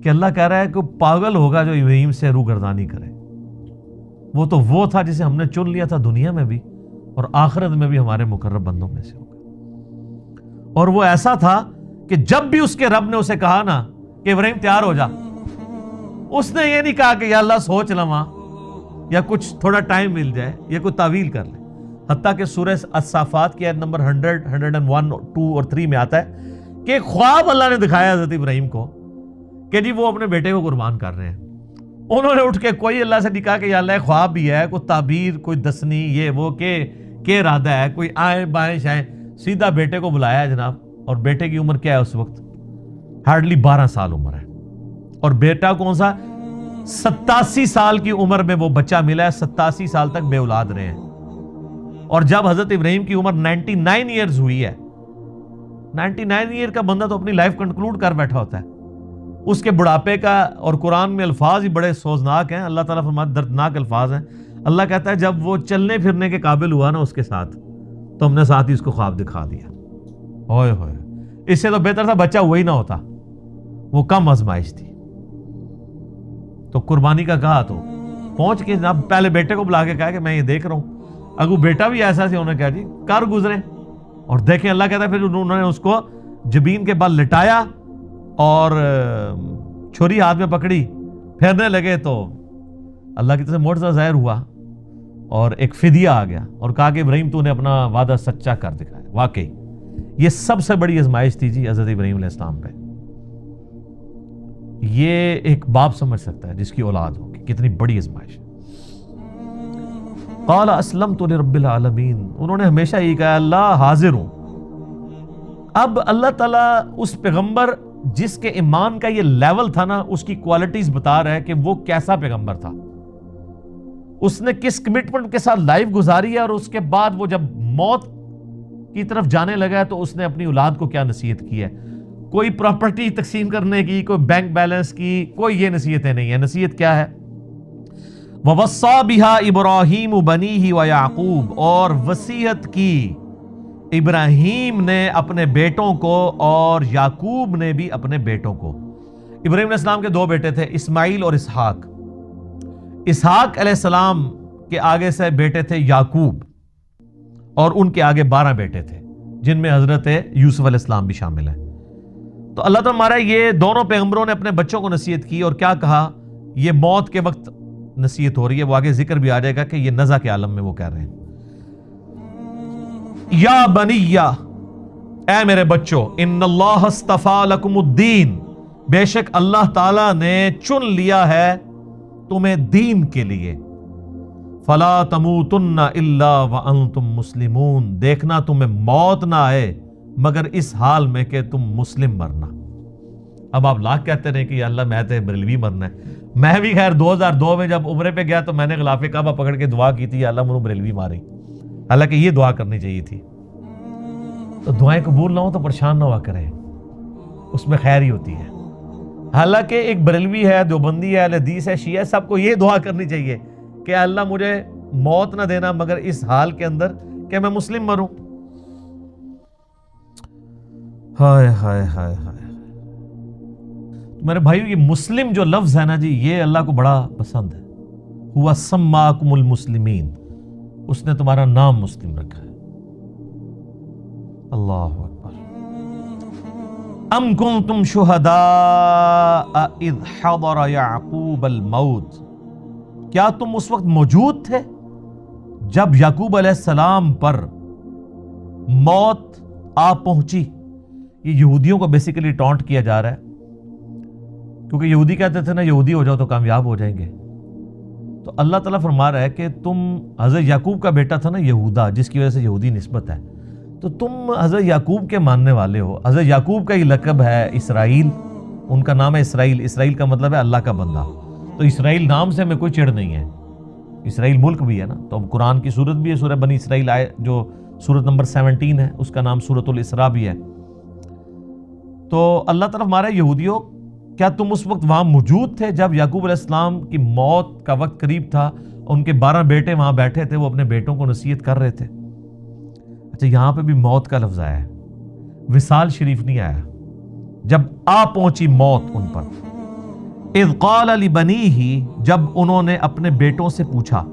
کہ اللہ کہہ رہا ہے کہ پاگل ہوگا جو ابراہیم سے روح گردانی کرے. وہ تو وہ تھا جسے ہم نے چن لیا تھا دنیا میں بھی اور آخرت میں بھی ہمارے مقرب بندوں میں سے ہوگا. اور وہ ایسا تھا کہ جب بھی اس کے رب نے اسے کہا نا کہ ابراہیم تیار ہو جا، اس نے یہ نہیں کہا کہ یا اللہ سوچ لواں یا کچھ تھوڑا ٹائم مل جائے یا کوئی تعویل کر لے. حتیٰ کہ سورہ الصافات کی آیت نمبر 100، 101، 2 اور 3 میں آتا ہے کہ خواب اللہ نے دکھایا حضرت ابراہیم کو کہ جی وہ اپنے بیٹے کو قربان کر رہے ہیں. انہوں نے اٹھ کے کوئی اللہ سے نہیں کہا کہ یا اللہ خواب بھی ہے، کوئی تعبیر، کوئی دسنی، یہ وہ کہ ارادہ ہے، کوئی آئیں بائیں شائیں، سیدھا بیٹے کو بلایا ہے جناب. اور بیٹے کی عمر کیا ہے اس وقت؟ ہارڈلی 12 سال عمر ہے. اور بیٹا کون سا؟ 87 سال کی عمر میں وہ بچہ ملا ہے، 87 سال تک بے اولاد رہے ہیں. اور جب حضرت ابراہیم کی عمر 99 ایئرز ہوئی ہے، 99 ایئر کا بندہ تو اپنی لائف کنکلوڈ کر بیٹھا ہوتا ہے. اس کے بڑھاپے کا، اور قرآن میں الفاظ ہی بڑے سوزناک ہیں، اللہ تعالیٰ فرماتا ہے دردناک الفاظ ہیں. اللہ کہتا ہے جب وہ چلنے پھرنے کے قابل ہوا نا اس کے ساتھ، تو ہم نے ساتھ ہی اس کو خواب دکھا دیا. ہوئے ہوئے، اس سے تو بہتر تھا بچہ وہی نہ ہوتا، وہ کم آزمائش تھی. تو قربانی کا کہا تو پہنچ کے جناب پہلے بیٹے کو بلا کے کہا کہ میں یہ دیکھ رہا ہوں. اگر بیٹا بھی ایسا سی، انہوں نے کہا جی کر گزرے. اور دیکھیں اللہ کہتا ہے پھر انہوں نے اس کو جبین کے بل لٹایا اور چھری ہاتھ میں پکڑی، پھیرنے لگے تو اللہ کی طرف سے معجزہ ظاہر ہوا اور ایک فدیہ آ گیا اور کہا کہ ابراہیم تو نے اپنا وعدہ سچا کر دکھایا. واقعی یہ سب سے بڑی آزمائش تھی جی حضرت ابراہیم علیہ السلام پہ. یہ ایک باپ سمجھ سکتا ہے جس کی اولاد ہوگی کتنی بڑی آزمائش. قال اسلمت لرب العالمین، انہوں نے ہمیشہ یہ کہا اللہ حاضر ہوں. اب اللہ تعالیٰ اس پیغمبر جس کے ایمان کا یہ لیول تھا نا، اس کی کوالٹیز بتا رہا ہے کہ وہ کیسا پیغمبر تھا، اس نے کس کمٹمنٹ کے ساتھ لائف گزاری ہے. اور اس کے بعد وہ جب موت کی طرف جانے لگا ہے تو اس نے اپنی اولاد کو کیا نصیحت کی ہے. کوئی پراپرٹی تقسیم کرنے کی، کوئی بینک بیلنس کی، کوئی یہ نصیحتیں نہیں ہے. نصیحت کیا ہے؟ وَوَصَّى بِهَا إِبْرَاهِيمُ بَنِيهِ وَيَعْقُوبُ، اور وصیت کی ابراہیم نے اپنے بیٹوں کو اور یعقوب نے بھی اپنے بیٹوں کو. ابراہیم علیہ السلام کے 2 بیٹے تھے، اسماعیل اور اسحاق. اسحاق علیہ السلام کے آگے سے بیٹے تھے یعقوب، اور ان کے آگے 12 بیٹے تھے جن میں حضرت یوسف علیہ السلام بھی شامل ہیں. تو اللہ تعالیٰ ہمارا یہ دونوں پیغمبروں نے اپنے بچوں کو نصیحت کی. اور کیا کہا؟ یہ موت کے وقت نصیحت ہو رہی ہے، وہ آگے ذکر بھی آ جائے گا کہ یہ نزع کے عالم میں وہ کہہ رہے ہیں یا بنیہ، اے میرے بچوں، ان اللہ اصطفیٰ لکم الدین، بے شک اللہ تعالیٰ نے چن لیا ہے تمہیں دین کے لیے. فلا تموتن الا وانتم مسلمون، دیکھنا تمہیں موت نہ آئے مگر اس حال میں کہ تم مسلم مرنا. اب آپ لاکھ کہتے رہے کہ یا اللہ میں تو بریلوی مرنا ہے. میں بھی خیر 2002 میں جب عمرے پہ گیا تو میں نے غلاف کعبہ پکڑ کے دعا کی تھی یا اللہ مجھے بریلوی ماری. حالانکہ یہ دعا کرنی چاہیے تھی. تو دعائیں قبول نہ ہو تو پریشان نہ ہوا کریں، اس میں خیر ہی ہوتی ہے. حالانکہ ایک بریلوی ہے، دیوبندی ہے، اہل حدیث ہے، شیعہ، سب کو یہ دعا کرنی چاہیے کہ اللہ مجھے موت نہ دینا مگر اس حال کے اندر کہ میں مسلم مروں. ہائے ہائے ہائے ہائے. میرے بھائیو یہ مسلم جو لفظ ہے نا جی، یہ اللہ کو بڑا پسند ہے. ہوا سماکم المسلمین، اس نے تمہارا نام مسلم رکھا ہے. اللہ اکبر. ام کنتم شہداء اذ حضر یعقوب الموت، کیا تم اس وقت موجود تھے جب یعقوب علیہ السلام پر موت آ پہنچی. یہ یہودیوں کو بیسیکلی ٹونٹ کیا جا رہا ہے کیونکہ یہودی کہتے تھے نا یہودی ہو جاؤ تو کامیاب ہو جائیں گے. تو اللہ تعالیٰ فرما رہا ہے کہ تم حضرت یعقوب کا بیٹا تھا نا یہودا، جس کی وجہ سے یہودی نسبت ہے، تو تم حضرت یعقوب کے ماننے والے ہو. حضرت یعقوب کا یہ لقب ہے اسرائیل، ان کا نام ہے اسرائیل. اسرائیل کا مطلب ہے اللہ کا بندہ. تو اسرائیل نام سے ہمیں کوئی چڑ نہیں ہے، اسرائیل ملک بھی ہے نا. تو اب قرآن کی سورت بھی ہے، سورہ بنی اسرائیل آئے جو سورت نمبر 17 ہے، اس کا نام سورت الاسراء بھی ہے. تو اللہ تعالیٰ ہمارا یہودیوں، کیا تم اس وقت وہاں موجود تھے جب یعقوب علیہ السلام کی موت کا وقت قریب تھا؟ ان کے 12 بیٹے وہاں بیٹھے تھے، وہ اپنے بیٹوں کو نصیحت کر رہے تھے. اچھا یہاں پہ بھی موت کا لفظ آیا ہے، وصال شریف نہیں آیا. جب آ پہنچی موت ان پر. اذ قال لبنیہ، جب انہوں نے اپنے بیٹوں سے پوچھا،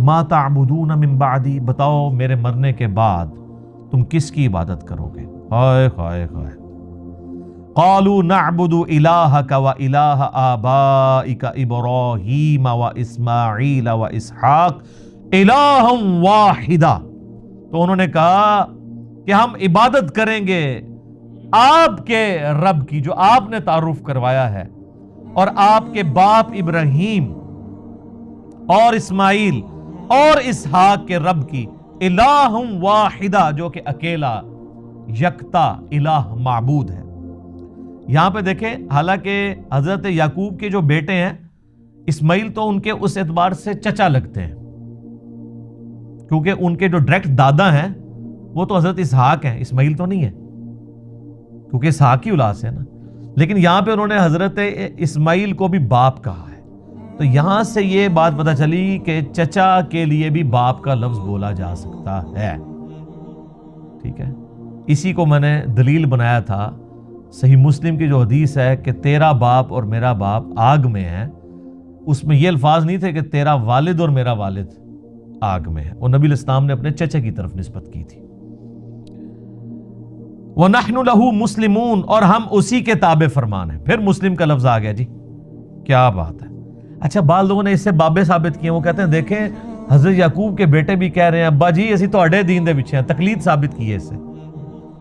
ما تعبدون من بعدی، بتاؤ میرے مرنے کے بعد تم کس کی عبادت کرو گے. ہائے ہائے ہائے. قالوا نعبد الہک و الہ آبائک ابراہیم و اسماعیل و اسحاق الہا واحدا، تو انہوں نے کہا کہ ہم عبادت کریں گے آپ کے رب کی جو آپ نے تعارف کروایا ہے، اور آپ کے باپ ابراہیم اور اسماعیل اور اسحاق کے رب کی، الہ واحدہ، جو کہ اکیلا یکتا الہ معبود ہے۔ یہاں پہ دیکھیں، حالانکہ حضرت یعقوب کے جو بیٹے ہیں اسماعیل تو ان کے اس اعتبار سے چچا لگتے ہیں، کیونکہ ان کے جو ڈائریکٹ دادا ہیں وہ تو حضرت اسحاق ہیں، اسماعیل تو نہیں ہے، کیونکہ اسحاق کی اولاد سے ہے نا۔ لیکن یہاں پہ انہوں نے حضرت اسماعیل کو بھی باپ کہا ہے، تو یہاں سے یہ بات پتہ چلی کہ چچا کے لیے بھی باپ کا لفظ بولا جا سکتا ہے، ٹھیک ہے۔ اسی کو میں نے دلیل بنایا تھا صحیح مسلم کی جو حدیث ہے کہ تیرا باپ اور میرا باپ آگ میں ہے، اس میں یہ الفاظ نہیں تھے کہ تیرا والد اور میرا والد آگ میں ہے، وہ نبی الاسلام نے اپنے چچا کی طرف نسبت کی تھی۔ وَنَحْنُ لَهُ مُسْلِمُونَ، اور ہم اسی کے تابع فرمان ہیں۔ پھر مسلم کا لفظ آ گیا جی، کیا بات ہے۔ اچھا، بعض لوگوں نے اس سے بابے ثابت کیے، وہ کہتے ہیں دیکھیں حضرت یعقوب کے بیٹے بھی کہہ رہے ہیں ابا جی اسی تہاڈے دین دے پیچھے ہیں، تقلید ثابت کی ہے اس سے۔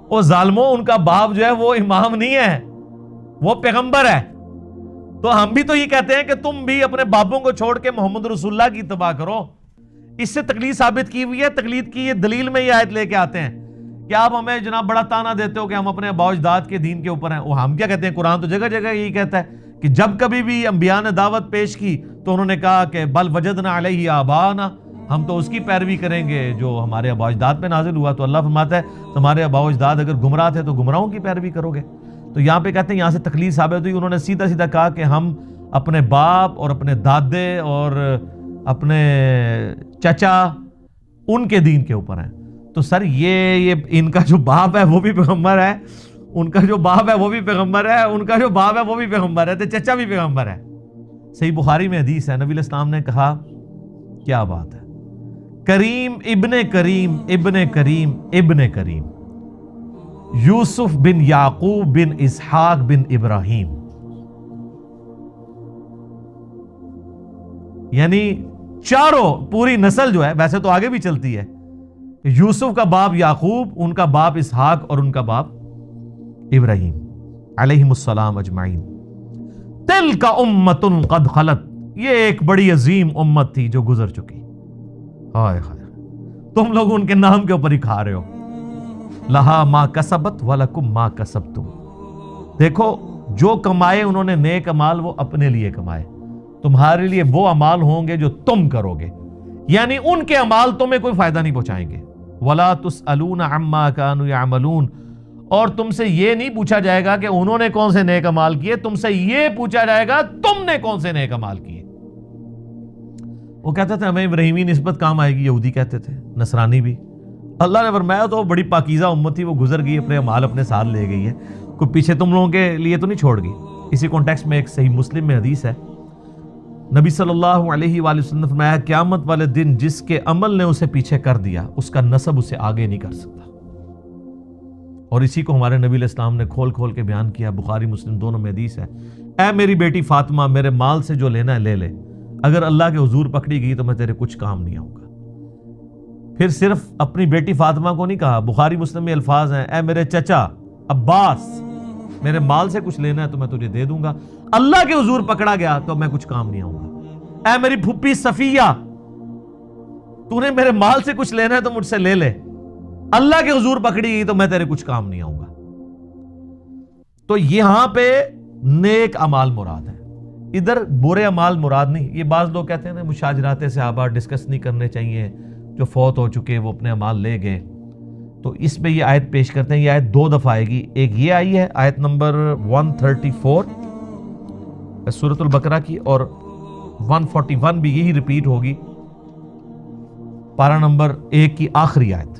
وہ ظالموں، ان کا باپ جو ہے وہ امام نہیں ہے، وہ پیغمبر ہے، تو ہم بھی تو یہ کہتے ہیں کہ تم بھی اپنے باپوں کو چھوڑ کے محمد رسول اللہ کی اتباع کرو۔ اس سے تقلید ثابت کی ہوئی ہے۔ تقلید کی یہ دلیل میں یہ آیت لے کے آتے ہیں کہ آپ ہمیں جناب بڑا تانا دیتے ہو کہ ہم اپنے آباء و اجداد کے دین کے اوپر ہیں۔ وہ ہم کیا کہتے ہیں، قرآن تو جگہ جگہ یہی کہتا ہے کہ جب کبھی بھی انبیاء نے دعوت پیش کی تو انہوں نے کہا کہ بل وجدنا علیہ آباءنا، ہم تو اس کی پیروی کریں گے جو ہمارے آباء و اجداد پہ نازل ہوا۔ تو اللہ فرماتا ہے تمہارے آباء و اجداد اگر گمراہ تھے تو گمراہوں کی پیروی کرو گے۔ تو یہاں پہ کہتے ہیں یہاں سے تقلید ثابت ہوئی، انہوں نے سیدھا سیدھا کہا کہ ہم اپنے باپ اور اپنے دادے اور اپنے چچا ان کے دین کے اوپر ہیں۔ تو سر یہ ان کا جو باپ ہے وہ بھی پیغمبر ہے، ان کا جو باپ ہے وہ بھی پیغمبر ہے، ان کا جو باپ ہے وہ بھی پیغمبر ہے، تو چچا بھی پیغمبر ہے۔ صحیح بخاری میں حدیث ہے، نبی علیہ السلام نے کہا، کیا بات ہے، کریم ابن کریم ابن کریم ابن کریم، یوسف بن یعقوب بن اسحاق بن ابراہیم، یعنی چاروں پوری نسل جو ہے، ویسے تو آگے بھی چلتی ہے، یوسف کا باپ یعقوب، ان کا باپ اسحاق اور ان کا باپ ابراہیم علیہم السلام اجمعین۔ تلک امت قد خلت، یہ ایک بڑی عظیم امت تھی جو گزر چکی، ہائے ہائے، تم لوگ ان کے نام کے اوپر ہی کھا رہے ہو۔ لہا ما کسبت ولکم ما کسبتم، دیکھو جو کمائے انہوں نے نیک اعمال وہ اپنے لیے کمائے، تمہارے لیے وہ اعمال ہوں گے جو تم کرو گے، یعنی ان کے اعمال تمہیں کوئی فائدہ نہیں پہنچائیں گے۔ ولا تسألون عما كانوا يعملون، اور تم سے یہ نہیں پوچھا جائے گا کہ انہوں نے کون سے نیک اعمال کیے، تم سے یہ پوچھا جائے گا تم نے کون سے نیک اعمال کیے۔ وہ کہتے تھے ہمیں ابراہیمی نسبت کام آئے گی، یہودی کہتے تھے، نصرانی بھی۔ اللہ نے فرمایا تو بڑی پاکیزہ امت تھی، وہ گزر گئی، اپنے اعمال اپنے ساتھ لے گئی ہے، کوئی پیچھے تم لوگوں کے لیے تو نہیں چھوڑ گئی۔ اسی کانٹیکسٹ میں ایک صحیح مسلم میں حدیث ہے، نبی صلی اللہ علیہ وآلہ وسلم نے فرمایا قیامت والے دن جس کے عمل نے اسے پیچھے کر دیا اس کا نسب اسے آگے نہیں کر سکتا، اور اسی کو ہمارے نبی علیہ السلام نے کھول کھول کے بیان کیا، بخاری مسلم دونوں میں حدیث ہے، اے میری بیٹی فاطمہ میرے مال سے جو لینا ہے لے لے، اگر اللہ کے حضور پکڑی گئی تو میں تیرے کچھ کام نہیں آؤں گا۔ پھر صرف اپنی بیٹی فاطمہ کو نہیں کہا، بخاری مسلم میں الفاظ ہیں، اے میرے چچا عباس میرے مال سے کچھ لینا ہے تو میں تجھے دے دوں گا، اللہ کے حضور پکڑا گیا تو میں کچھ کام نہیں آؤں گا۔ اے میری پھپھی صفیہ تو نے میرے مال سے کچھ لینا ہے تو مجھ سے لے لے، اللہ کے حضور پکڑی گئی تو میں تیرے کچھ کام نہیں آؤں گا۔ تو یہاں پہ نیک اعمال مراد ہے، ادھر برے اعمال مراد نہیں۔ یہ بعض لوگ کہتے ہیں نا مشاجرات صحابہ ڈسکس نہیں کرنے چاہیے، جو فوت ہو چکے وہ اپنے اعمال لے گئے، تو اس میں یہ آیت پیش کرتے ہیں، یہ آیت دو دفعہ آئے گی، ایک یہ آئی ہے آیت نمبر 134 سورۃ البقرہ کی، اور 141 بھی یہی ریپیٹ ہوگی، پارہ نمبر 1 کی آخری آیت۔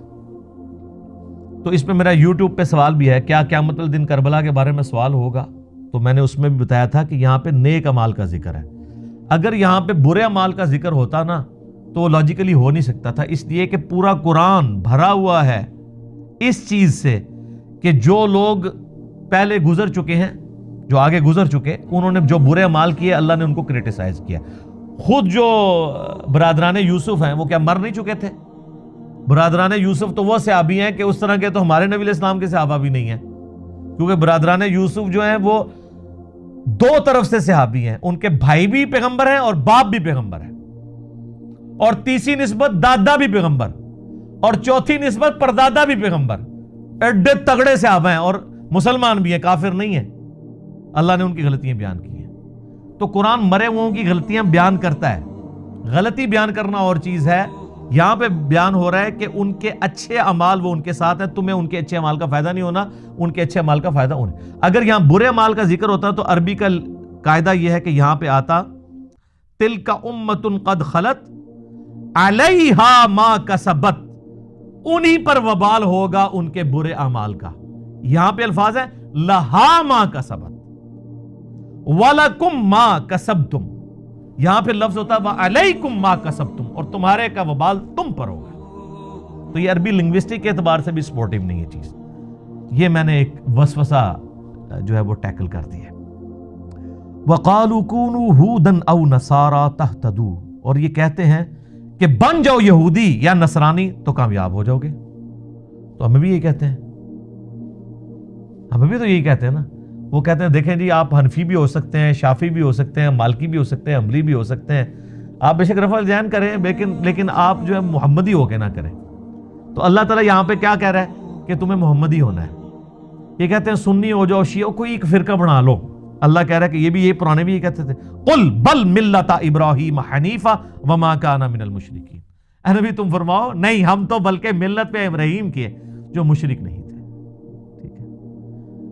تو اس میں میرا یوٹیوب پہ سوال بھی ہے، کیا قیامت الدن کربلا کے بارے میں سوال ہوگا؟ تو میں نے اس میں بھی بتایا تھا کہ یہاں پہ نیک اعمال کا ذکر ہے، اگر یہاں پہ برے اعمال کا ذکر ہوتا نا تو وہ لاجیکلی ہو نہیں سکتا تھا، اس لیے کہ پورا قرآن بھرا ہوا ہے اس چیز سے کہ جو لوگ پہلے گزر چکے ہیں، جو آگے گزر چکے، انہوں نے جو برے اعمال کیے اللہ نے ان کو کرٹیسائز کیا۔ خود جو برادران یوسف ہیں وہ کیا مر نہیں چکے تھے؟ برادران یوسف تو وہ صحابی ہیں کہ اس طرح کے تو ہمارے نبی علیہ السلام کے صحابہ بھی نہیں ہیں، کیونکہ برادران یوسف جو ہیں وہ دو طرف سے صحابی ہیں، ان کے بھائی بھی پیغمبر ہیں اور باپ بھی پیغمبر ہیں، اور تیسری نسبت دادا بھی پیغمبر، اور چوتھی نسبت پردادا بھی پیغمبر، ایڈے تگڑے صحابہ ہیں، اور مسلمان بھی ہیں، کافر نہیں ہیں۔ اللہ نے ان کی غلطیاں بیان کی ہیں۔ تو قرآن مرے ہوئوں کی غلطیاں بیان کرتا ہے، غلطی بیان کرنا اور چیز ہے۔ یہاں پہ بیان ہو رہا ہے کہ ان کے اچھے اعمال وہ ان کے ساتھ ہیں، تمہیں ان کے اچھے اعمال کا فائدہ نہیں ہونا، ان کے اچھے اعمال کا فائدہ انہیں۔ اگر یہاں برے اعمال کا ذکر ہوتا تو عربی کا قاعدہ یہ ہے کہ یہاں پہ آتا تلک امۃ قد خلت علیہا ما کسبت، انہی پر وبال ہوگا ان کے برے اعمال کا۔ یہاں پہ الفاظ ہے لہا ما کسبت وَلَكُمْ مَا كَسَبْتُمْ، یہاں پہ لفظ ہوتا ہے وَعَلَيْكُمْ مَا كَسَبْتُمْ، اور تمہارے کا وبال تم پر ہوگا۔ تو یہ عربی لنگوسٹک کے اعتبار سے بھی سپورٹیو نہیں ہے چیز۔ یہ میں نے ایک وسوسہ جو ہے وہ ٹیکل کر دی ہے۔ وَقَالُوا كُونُوا هُودًا أَوْ نَصَارَىٰ تَهْتَدُوا، اور یہ کہتے ہیں کہ بن جاؤ یہودی یا نصرانی تو کامیاب ہو جاؤ گے۔ تو ہمیں بھی یہی کہتے ہیں، ہمیں بھی تو یہی کہتے ہیں نا۔ وہ کہتے ہیں دیکھیں جی آپ حنفی بھی ہو سکتے ہیں، شافی بھی ہو سکتے ہیں، مالکی بھی ہو سکتے ہیں، حنبلی بھی ہو سکتے ہیں، آپ بے شک رفع الذہن کریں، لیکن آپ جو ہے محمدی ہو کے نہ کریں۔ تو اللہ تعالیٰ یہاں پہ کیا کہہ رہا ہے کہ تمہیں محمدی ہونا ہے۔ یہ کہتے ہیں سنی ہو جاؤ، شیعہ، کوئی ایک فرقہ بنا لو۔ اللہ کہہ رہا ہے کہ یہ بھی، یہ پرانے بھی یہ کہتے تھے قل بل ملت ابراہیم حنیفا وما کان من المشرکین، اے نبی تم فرماؤ نہیں، ہم تو بلکہ ملت پہ ابراہیم کے جو مشرک نہیں تھے۔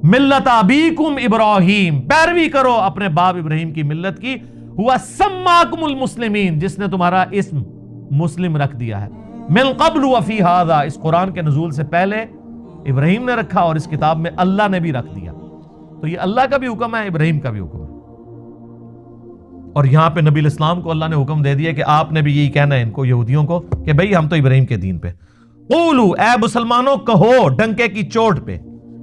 ملت ابیکم ابراہیم، پیروی کرو اپنے باپ ابراہیم کی ملت کی، ہوا سماکم المسلمین، جس نے تمہارا اسم مسلم رکھ دیا ہے، من قبل وفی ھذا، اس قرآن کے نزول سے پہلے ابراہیم نے رکھا اور اس کتاب میں اللہ نے بھی رکھ دیا۔ تو یہ اللہ کا بھی حکم ہے، ابراہیم کا بھی حکم ہے۔ اور یہاں پہ نبی الاسلام کو اللہ نے حکم دے دیا کہ آپ نے بھی یہی کہنا ہے ان کو، یہودیوں کو، کہ بھئی ہم تو ابراہیم کے دین پہ۔ قولوا، اے مسلمانوں کہو ڈنکے کی چوٹ پہ،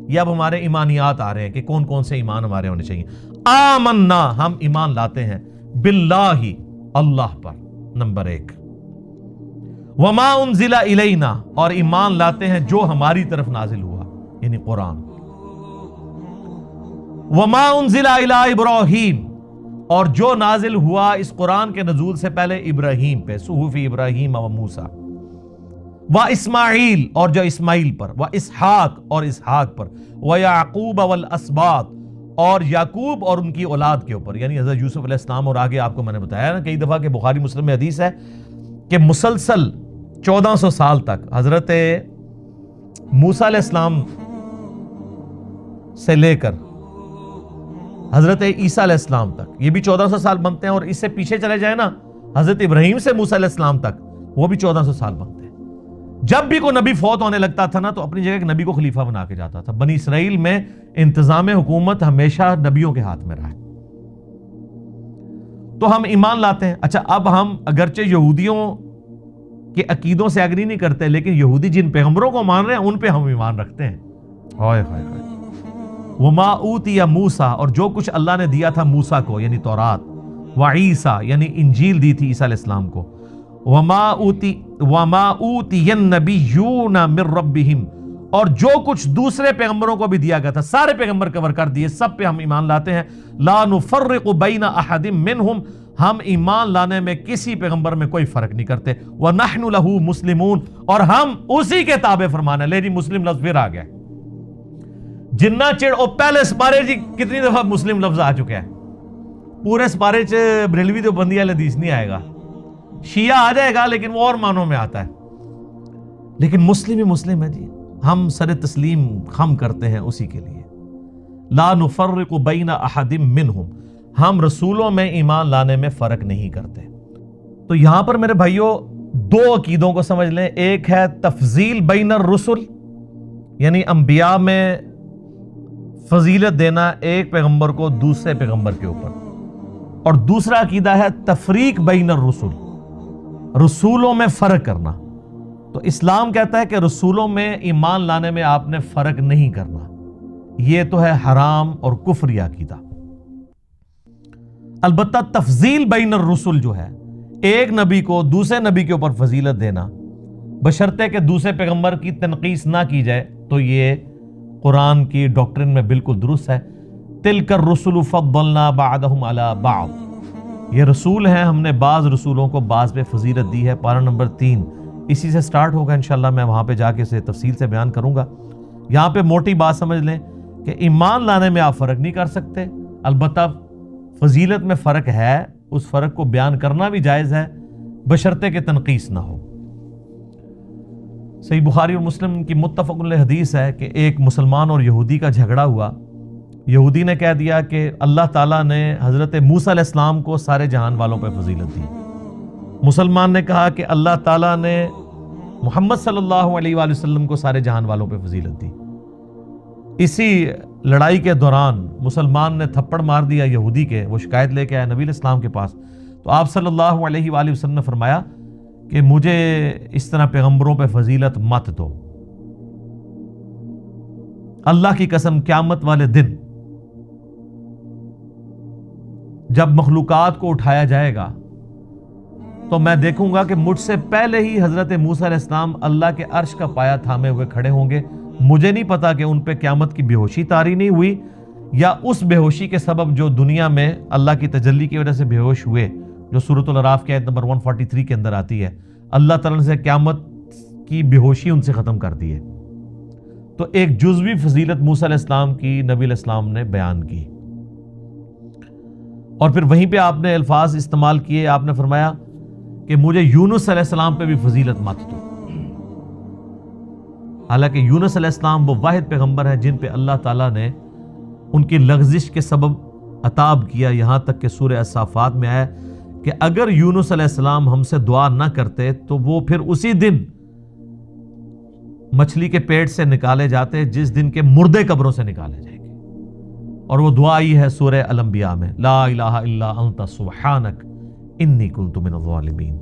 یہ اب ہمارے ایمانیات آ رہے ہیں کہ کون کون سے ایمان ہمارے ہونے چاہیے۔ آمنا، ہم ایمان لاتے ہیں، باللہ، اللہ پر، نمبر 1، وما انزل الینا، اور ایمان لاتے ہیں جو ہماری طرف نازل ہوا، یعنی قرآن، وما انزل الی ابراہیم، اور جو نازل ہوا اس قرآن کے نزول سے پہلے ابراہیم پہ، صحف ابراہیم و موسیٰ، و اسماعیل، اور جو اسماعیل پر، و اسحاق، اور اسحاق پر، و یعقوب والاسباط، اور یعقوب اور ان کی اولاد کے اوپر، یعنی حضرت یوسف علیہ السلام۔ اور آگے آپ کو میں نے بتایا نا کئی دفعہ کہ بخاری مسلم میں حدیث ہے کہ مسلسل 1400 سال تک حضرت موسیٰ علیہ السلام سے لے کر حضرت عیسیٰ علیہ السلام تک، یہ بھی 1400 سال بنتے ہیں، اور اس سے پیچھے چلے جائیں نا حضرت ابراہیم سے موسیٰ علیہ السلام تک، وہ بھی 1400 سال بنتے ہیں۔ جب بھی کوئی نبی فوت ہونے لگتا تھا نا تو اپنی جگہ ایک نبی کو خلیفہ بنا کے جاتا تھا۔ بنی اسرائیل میں انتظام حکومت ہمیشہ نبیوں کے ہاتھ میں رہا ہے۔ تو ہم ایمان لاتے ہیں۔ اچھا، اب ہم اگرچہ یہودیوں کے عقیدوں سے اگری نہیں کرتے، لیکن یہودی جن پیغمبروں کو مان رہے ہیں ان پہ ہم ایمان رکھتے ہیں۔ وما اوتی موسیٰ، اور جو کچھ اللہ نے دیا تھا موسیٰ کو، یعنی تورات، وعیسیٰ، یعنی انجیل دی تھی عیسیٰ علیہ السلام کو، وما اوتی النبیون من ربہم، اور جو کچھ دوسرے پیغمبروں کو بھی دیا گیا تھا، سارے پیغمبر کور کر دیے، سب پہ ہم ایمان لاتے ہیں۔ لا نفرق بین احد منہم، ہم ایمان لانے میں کسی پیغمبر میں کوئی فرق نہیں کرتے۔ وَنَحْنُ لَهُ مُسْلِمُونَ، اور ہم اسی کے تابع فرمانے۔ لے جی مسلم لفظ پھر آ گیا، جنہ چڑ او پہلے سپارے جی کتنی دفعہ مسلم لفظ آ چکا ہے، پورے سپارے چ بریلوی تو بندی والے حدیث نہیں آئے گا، شیعہ آ جائے گا لیکن وہ اور معنوں میں آتا ہے، لیکن مسلم ہی مسلم ہے جی، ہم سر تسلیم خم کرتے ہیں اسی کے لیے۔ لا نفرق بین احد منہم، ہم رسولوں میں ایمان لانے میں فرق نہیں کرتے۔ تو یہاں پر میرے بھائیوں دو عقیدوں کو سمجھ لیں، ایک ہے تفضیل بین الرسل، یعنی انبیاء میں فضیلت دینا ایک پیغمبر کو دوسرے پیغمبر کے اوپر، اور دوسرا عقیدہ ہے تفریق بین الرسل، رسولوں میں فرق کرنا۔ تو اسلام کہتا ہے کہ رسولوں میں ایمان لانے میں آپ نے فرق نہیں کرنا، یہ تو ہے حرام اور کفری عقیدہ۔ البتہ تفضیل بین الرسل جو ہے، ایک نبی کو دوسرے نبی کے اوپر فضیلت دینا بشرطے کہ دوسرے پیغمبر کی تنقیص نہ کی جائے، تو یہ قرآن کی ڈاکٹرن میں بالکل درست ہے۔ تلک الرسل فضلنا بعضهم علی بعض، یہ رسول ہیں، ہم نے بعض رسولوں کو بعض پہ فضیلت دی ہے۔ پارہ نمبر 3 اسی سے سٹارٹ ہوگا انشاءاللہ، میں وہاں پہ جا کے اسے تفصیل سے بیان کروں گا۔ یہاں پہ موٹی بات سمجھ لیں کہ ایمان لانے میں آپ فرق نہیں کر سکتے، البتہ فضیلت میں فرق ہے، اس فرق کو بیان کرنا بھی جائز ہے بشرطے کہ تنقیص نہ ہو۔ صحیح بخاری اور مسلم کی متفق علیہ حدیث ہے کہ ایک مسلمان اور یہودی کا جھگڑا ہوا۔ یہودی نے کہہ دیا کہ اللہ تعالیٰ نے حضرت موسیٰ علیہ السلام کو سارے جہان والوں پہ فضیلت دی۔ مسلمان نے کہا کہ اللہ تعالیٰ نے محمد صلی اللہ علیہ وآلہ وسلم کو سارے جہان والوں پہ فضیلت دی۔ اسی لڑائی کے دوران مسلمان نے تھپڑ مار دیا یہودی کے، وہ شکایت لے کے آیا نبی علیہ السلام کے پاس، تو آپ صلی اللہ علیہ وآلہ وسلم نے فرمایا کہ مجھے اس طرح پیغمبروں پہ فضیلت مت دو۔ اللہ کی قسم قیامت والے دن جب مخلوقات کو اٹھایا جائے گا تو میں دیکھوں گا کہ مجھ سے پہلے ہی حضرت موسیٰ علیہ السلام اللہ کے عرش کا پایہ تھامے ہوئے کھڑے ہوں گے۔ مجھے نہیں پتا کہ ان پہ قیامت کی بے ہوشی طاری نہیں ہوئی، یا اس بے ہوشی کے سبب جو دنیا میں اللہ کی تجلی کی وجہ سے بے ہوش ہوئے، جو سورۃ الاعراف کی آیت نمبر 143 کے اندر آتی ہے، اللہ تعالیٰ نے قیامت کی بے ہوشی ان سے ختم کر دی ہے۔ تو ایک جزوی فضیلت موسیٰ علیہ السلام کی نبی علیہ السلام نے بیان کی، اور پھر وہیں پہ آپ نے الفاظ استعمال کیے، آپ نے فرمایا کہ مجھے یونس علیہ السلام پہ بھی فضیلت مت دو۔ حالانکہ یونس علیہ السلام وہ واحد پیغمبر ہیں جن پہ اللہ تعالیٰ نے ان کی لغزش کے سبب عطاب کیا، یہاں تک کہ سورہ الصافات میں آیا کہ اگر یونس علیہ السلام ہم سے دعا نہ کرتے تو وہ پھر اسی دن مچھلی کے پیٹ سے نکالے جاتے جس دن کے مردے قبروں سے نکالے جائیں گے۔ اور وہ دعا آئی ہے سورہ الانبیاء میں، لا الہ الا انت سبحانک انی کنت من الظالمین۔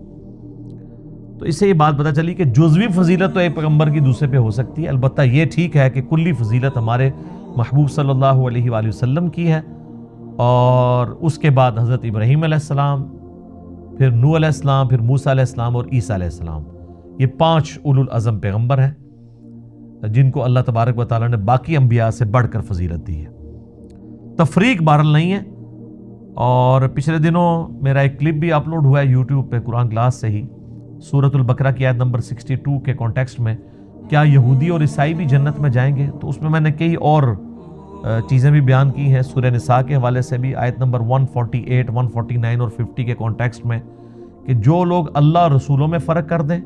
تو اس سے یہ بات پتہ چلی کہ جزوی فضیلت تو ایک پیغمبر کی دوسرے پہ ہو سکتی ہے، البتہ یہ ٹھیک ہے کہ کلی فضیلت ہمارے محبوب صلی اللہ علیہ وآلہ وسلم کی ہے، اور اس کے بعد حضرت ابراہیم علیہ السلام، پھر نوح علیہ السلام، پھر موسیٰ علیہ السلام اور عیسیٰ علیہ السلام، یہ 5 اولو العزم پیغمبر ہیں جن کو اللہ تبارک و تعالیٰ نے باقی انبیاء سے بڑھ کر فضیلت دی ہے۔ تفریق بہرحال نہیں ہے، اور پچھلے دنوں میرا ایک کلپ بھی اپلوڈ ہوا ہے یوٹیوب پہ قرآن کلاس سے ہی، سورۃ البقرہ کی آیت نمبر 62 کے کانٹیکسٹ میں، کیا یہودی اور عیسائی بھی جنت میں جائیں گے؟ تو اس میں نے کئی اور چیزیں بھی بیان کی ہیں، سورہ نساء کے حوالے سے بھی، آیت نمبر 148، 149 اور 50 کے کانٹیکسٹ میں، کہ جو لوگ اللہ رسولوں میں فرق کر دیں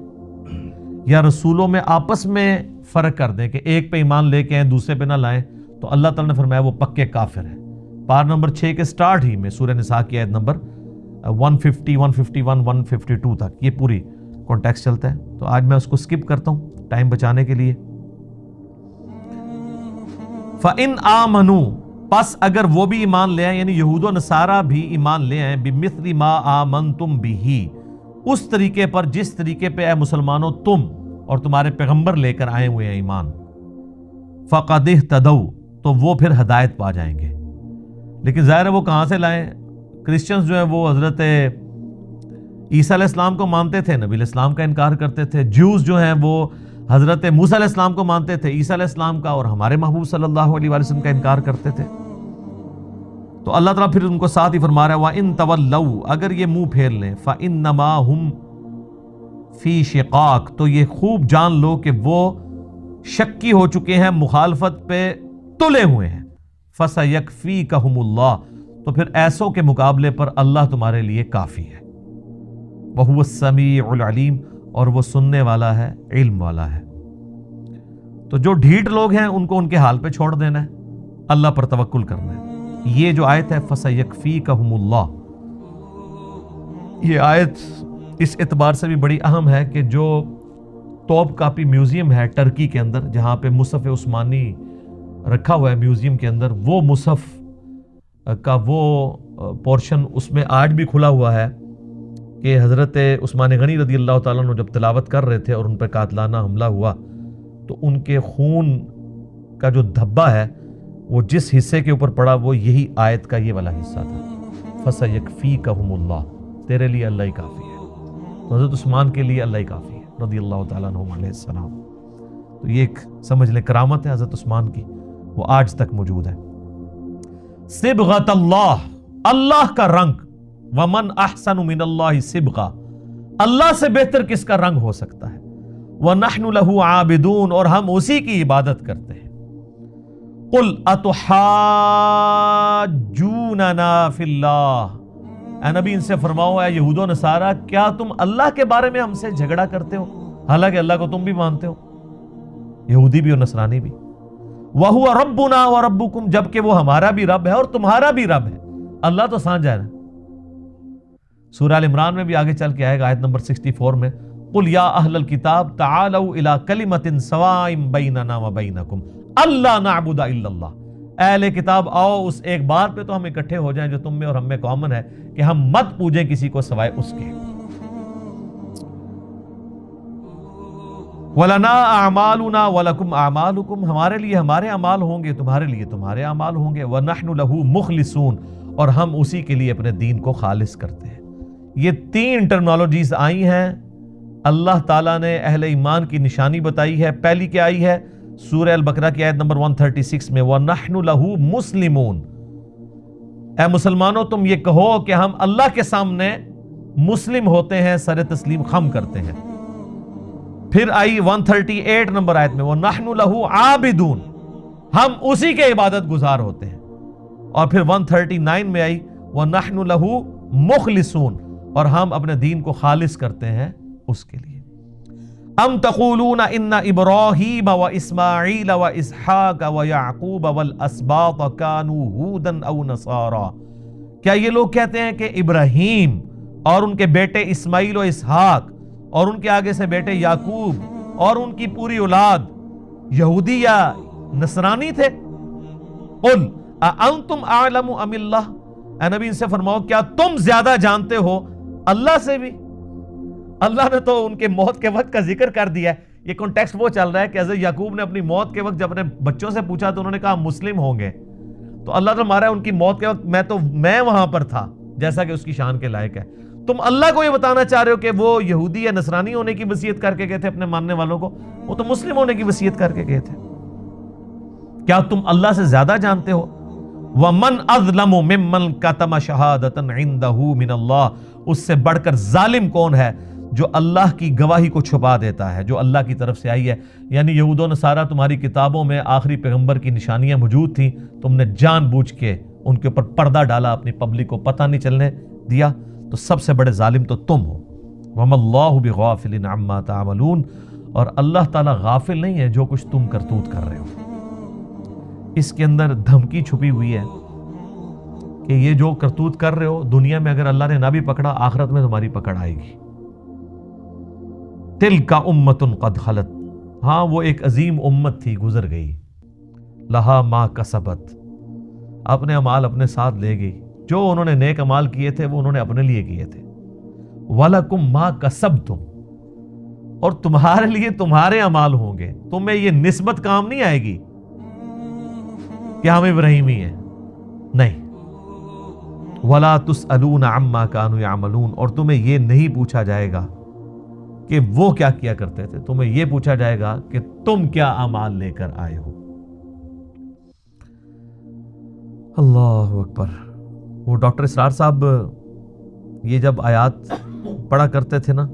یا رسولوں میں آپس میں فرق کر دیں کہ ایک پہ ایمان لے کے آئیں دوسرے پہ نہ لائیں، تو اللہ تعالیٰ نے فرمایا وہ پکے کافر ہیں۔ پار نمبر 6 کے سٹارٹ ہی میں سورہ نساء کی آیت نمبر 150، 151، 152 تک یہ پوری کانٹیکسٹ چلتا ہے، تو آج میں اس کو سکپ کرتا ہوں ٹائم بچانے کے لیے۔ فَإِنْ آمَنُوا، پس اگر وہ بھی ایمان لے آئیں، یعنی یہود و نصارہ بھی ایمان لے آئیں، بِمِثْلِ مَا آمَنْتُمْ بِهِ، اس طریقے پر جس طریقے پہ اے مسلمانوں تم اور تمہارے پیغمبر لے کر آئے ہوئے ہیں ایمان، فَقَدْ اهْتَدَوْا، تو وہ پھر ہدایت پا جائیں گے۔ لیکن ظاہر ہے وہ کہاں سے لائیں؟ کرسچنز جو ہیں وہ حضرت عیسیٰ علیہ السلام کو مانتے تھے، نبی علیہ السلام کا انکار کرتے تھے۔ جیوز جو ہیں وہ حضرت موسیٰ علیہ السلام کو مانتے تھے، عیسیٰ علیہ السلام کا اور ہمارے محبوب صلی اللہ علیہ وآلہ وسلم کا انکار کرتے تھے۔ تو اللہ تعالیٰ پھر ان کو ساتھ ہی فرما رہا ہے وَإِن تَوَلَّوْا، اگر یہ منہ پھیر لیں، فَإِنَّمَا هُمْ فِي شِقَاقٍ، تو یہ خوب جان لو کہ وہ شکی ہو چکے ہیں، مخالفت پہ تلے ہوئے ہیں۔ فَسَيَكْفِيكَهُمُ اللَّهُ، تو پھر ایسوں کے مقابلے پر اللہ تمہارے لیے کافی ہے۔ وَهُوَ السَّمِيعُ الْعَلِيمُ، اور وہ سننے والا ہے، علم والا ہے۔ تو جو ڈھیٹ لوگ ہیں ان کو ان کے حال پہ چھوڑ دینا ہے، اللہ پر توکل کرنا ہے۔ یہ جو آیت ہے فَسَيَكْفِيكَهُمُ اللَّهُ، یہ آیت اس اعتبار سے بھی بڑی اہم ہے کہ جو توپ کاپی میوزیم ہے ٹرکی کے اندر، جہاں پہ مصحف عثمانی رکھا ہوا ہے میوزیم کے اندر، وہ مصحف کا وہ پورشن اس میں آج بھی کھلا ہوا ہے کہ حضرت عثمان غنی رضی اللہ تعالیٰ عنہ جب تلاوت کر رہے تھے اور ان پہ قاتلانہ حملہ ہوا تو ان کے خون کا جو دھبا ہے وہ جس حصے کے اوپر پڑا وہ یہی آیت کا یہ والا حصہ تھا، فَسَيَكْفِيكَهُمُ اللَّهُ، تیرے لیے اللہ ہی کافی ہے۔ تو حضرت عثمان کے لیے اللہ ہی کافی ہے رضی اللہ تعالیٰ عنہ علیہ السلام۔ تو یہ ایک سمجھ لیں کرامت ہے حضرت عثمان کی، وہ آج تک موجود ہے۔ صبغۃ اللہ، اللہ کا رنگ، ومن احسن من اللہ صبغہ، اللہ سے بہتر کس کا رنگ ہو سکتا ہے، وَنَحْنُ لَهُ عَابِدُونَ، اور ہم اسی کی عبادت کرتے ہیں۔ قُلْ أَتُحَاجُّونَنَا فِي اللَّهِ، اے نبی ان سے فرماؤ اے یہود و نصارہ، کیا تم اللہ کے بارے میں ہم سے جھگڑا کرتے ہو حالانکہ اللہ کو تم بھی مانتے ہو، یہودی بھی اور نصرانی بھی۔ وَهُوَ رَبُّنَا وَرَبُّكُمْ، جبکہ وہ ہمارا بھی رب ہے اور تمہارا بھی رب ہے، اللہ تو سانجھا ہے نا۔ سورہ ال عمران میں بھی آگے چل کے آئے گا آیت نمبر 64 میں، قُلْ يَا أَهْلَ الْكِتَابِ تَعَالَوْا إِلَىٰ كَلِمَةٍ سَوَاءٍ بَيْنَنَا وَبَيْنَكُمْ أَلَّا نَعْبُدَ إِلَّا اللَّهَ، اے اہل کتاب آؤ اس ایک بات پہ تو ہم اکٹھے ہو جائیں جو تم میں اور ہم میں کامن ہے، کہ ہم مت پوجیں کسی کو سوائے اس کے۔ وَلَنَا أَعْمَالُنَا وَلَكُمْ أَعْمَالُكُمْ، ہمارے لیے ہمارے اعمال ہوں گے، تمہارے لیے تمہارے اعمال ہوں گے۔ وَنَحْنُ لَهُ مُخْلِصُونَ، اور ہم اسی کے لیے اپنے دین کو خالص کرتے ہیں۔ یہ 3 ٹرمنالوجیز آئی ہیں، اللہ تعالیٰ نے اہل ایمان کی نشانی بتائی ہے۔ پہلی کیا آئی ہے؟ سورہ البقرہ کی آیت نمبر 136 میں، وَنَحْنُ لَهُ مُسْلِمُونَ، اے مسلمانوں تم یہ کہو کہ ہم اللہ کے سامنے مسلم ہوتے ہیں، سر تسلیم خم کرتے ہیں۔ پھر آئی 138 نمبر آیت میں، وَنَحْنُ لَهُ عَابِدُونَ، ہم اسی کے عبادت گزار ہوتے ہیں۔ اور پھر 139 میں آئی، وَنَحْنُ لَهُ مُخْلِصُونَ، اور ہم اپنے دین کو خالص کرتے ہیں اس کے لیے۔ ام تقولون ان ابراہیم واسماعیل واسحاق ویعقوب والاسباط كانوا هودا او نصارا، کیا یہ لوگ کہتے ہیں کہ ابراہیم اور ان کے بیٹے اسماعیل و اسحاق اور ان کے آگے سے بیٹے یعقوب اور ان کی پوری اولاد یہودی یا نصرانی تھے؟ قل اانتم اعلم ام اللہ، اے نبی ان سے فرماؤ کیا تم زیادہ جانتے ہو اللہ سے بھی؟ اللہ نے تو ان کے موت کے وقت کا ذکر کر دیا ہے۔ یہ کانٹیکسٹ وہ چل رہا ہے کہ حضرت یعقوب نے اپنی موت کے وقت جب اپنے بچوں سے پوچھا تو انہوں نے کہا مسلم ہوں گے، تو اللہ نے مارا ان کی موت کے وقت میں وہاں پر تھا، جیسا کہ اس کی شان کے لائق ہے۔ تم اللہ کو یہ بتانا چاہ رہے ہو کہ وہ یہودی یا نصرانی ہونے کی وصیت کر کے گئے تھے اپنے ماننے والوں کو، وہ تو مسلم ہونے کی وصیت کر کے گئے تھے۔ کیا تم اللہ سے زیادہ جانتے ہو؟ وَمَنْ أَظْلَمُ مِمَّنْ كَتَمَ شَهَادَةً عِنْدَهُ مِنَ اللَّهِ، اس سے بڑھ کر ظالم کون ہے جو اللہ کی گواہی کو چھپا دیتا ہے جو اللہ کی طرف سے آئی ہے۔ یعنی یہود و نصارہ تمہاری کتابوں میں آخری پیغمبر کی نشانیاں موجود تھیں، تم نے جان بوجھ کے ان کے اوپر پردہ ڈالا، اپنی پبلک کو پتہ نہیں چلنے دیا، تو سب سے بڑے ظالم تو تم ہو۔ وَمَا اللَّهُ بِغَافِلٍ عَمَّا تَعْمَلُونَ، اور اللہ تعالیٰ غافل نہیں ہے جو کچھ تم کرتوت کر رہے ہو۔ اس کے اندر دھمکی چھپی ہوئی ہے کہ یہ جو کرتوت کر رہے ہو دنیا میں اگر اللہ نے نہ بھی پکڑا، آخرت میں تمہاری پکڑ آئے گی۔ تِلْكَ أُمَّةٌ قَدْ خَلَتْ، ہاں وہ ایک عظیم امت تھی گزر گئی، لَهَا مَا كَسَبَتْ، اپنے اعمال اپنے ساتھ لے گئی، جو انہوں نے نیک اعمال کیے تھے وہ انہوں نے اپنے لیے کیے تھے۔ وَلَكُمْ مَا كَسَبْتُمْ، اور تمہارے لیے تمہارے اعمال ہوں گے، تمہیں یہ نسبت کام نہیں آئے گی کہ ہم ابراہیمی ہیں، نہیں۔ وَلَا تُسْأَلُونَ عَمَّا كَانُوا يَعْمَلُونَ، اور تمہیں یہ نہیں پوچھا جائے گا کہ وہ کیا کیا کرتے تھے، تمہیں یہ پوچھا جائے گا کہ تم کیا اعمال لے کر آئے ہو۔ اللہ اکبر۔ وہ ڈاکٹر اسرار صاحب یہ جب آیات پڑھا کرتے تھے نا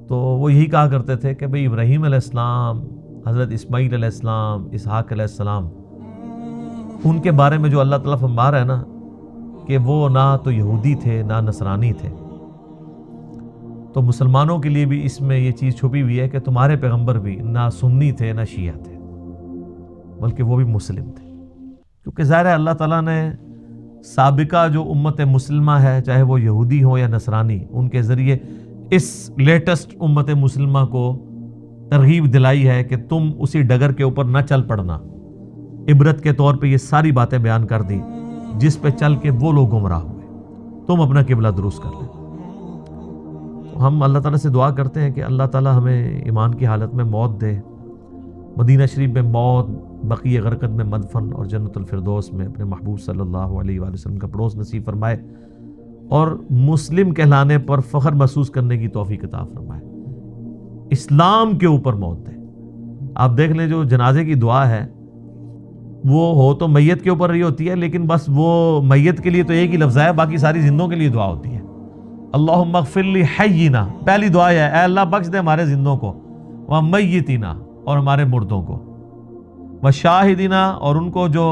تو وہ یہی کہا کرتے تھے کہ بھئی ابراہیم علیہ السلام، حضرت اسماعیل علیہ السلام، اسحاق علیہ السلام، ان کے بارے میں جو اللہ تعالیٰ فرما رہا ہے نا کہ وہ نہ تو یہودی تھے نہ نصرانی تھے، تو مسلمانوں کے لیے بھی اس میں یہ چیز چھپی ہوئی ہے کہ تمہارے پیغمبر بھی نہ سنی تھے نہ شیعہ تھے، بلکہ وہ بھی مسلم تھے، کیونکہ ظاہر ہے اللہ تعالیٰ نے سابقہ جو امت مسلمہ ہے، چاہے وہ یہودی ہو یا نصرانی، ان کے ذریعے اس لیٹسٹ امت مسلمہ کو ترغیب دلائی ہے کہ تم اسی ڈگر کے اوپر نہ چل پڑنا، عبرت کے طور پہ یہ ساری باتیں بیان کر دی جس پہ چل کے وہ لوگ گمراہ ہوئے، تم اپنا قبلہ درست کر لیں۔ ہم اللہ تعالیٰ سے دعا کرتے ہیں کہ اللہ تعالیٰ ہمیں ایمان کی حالت میں موت دے، مدینہ شریف میں موت، بقیع غرقد میں مدفن اور جنت الفردوس میں اپنے محبوب صلی اللہ علیہ وآلہ وسلم کا پڑوس نصیب فرمائے اور مسلم کہلانے پر فخر محسوس کرنے کی توفیق عطا فرمائے۔ اسلام کے اوپر موت دے۔ آپ دیکھ لیں جو جنازے کی دعا ہے وہ ہو تو میت کے اوپر ہی ہوتی ہے، لیکن بس وہ میت کے لیے تو ایک ہی لفظ ہے، باقی ساری زندوں کے لیے دعا ہوتی ہے۔ اللہم اغفر لی حینا، پہلی دعا ہے اے اللہ بخش دے ہمارے زندوں کو، ومیتینا اور ہمارے مردوں کو، وشاہدینا اور ان کو جو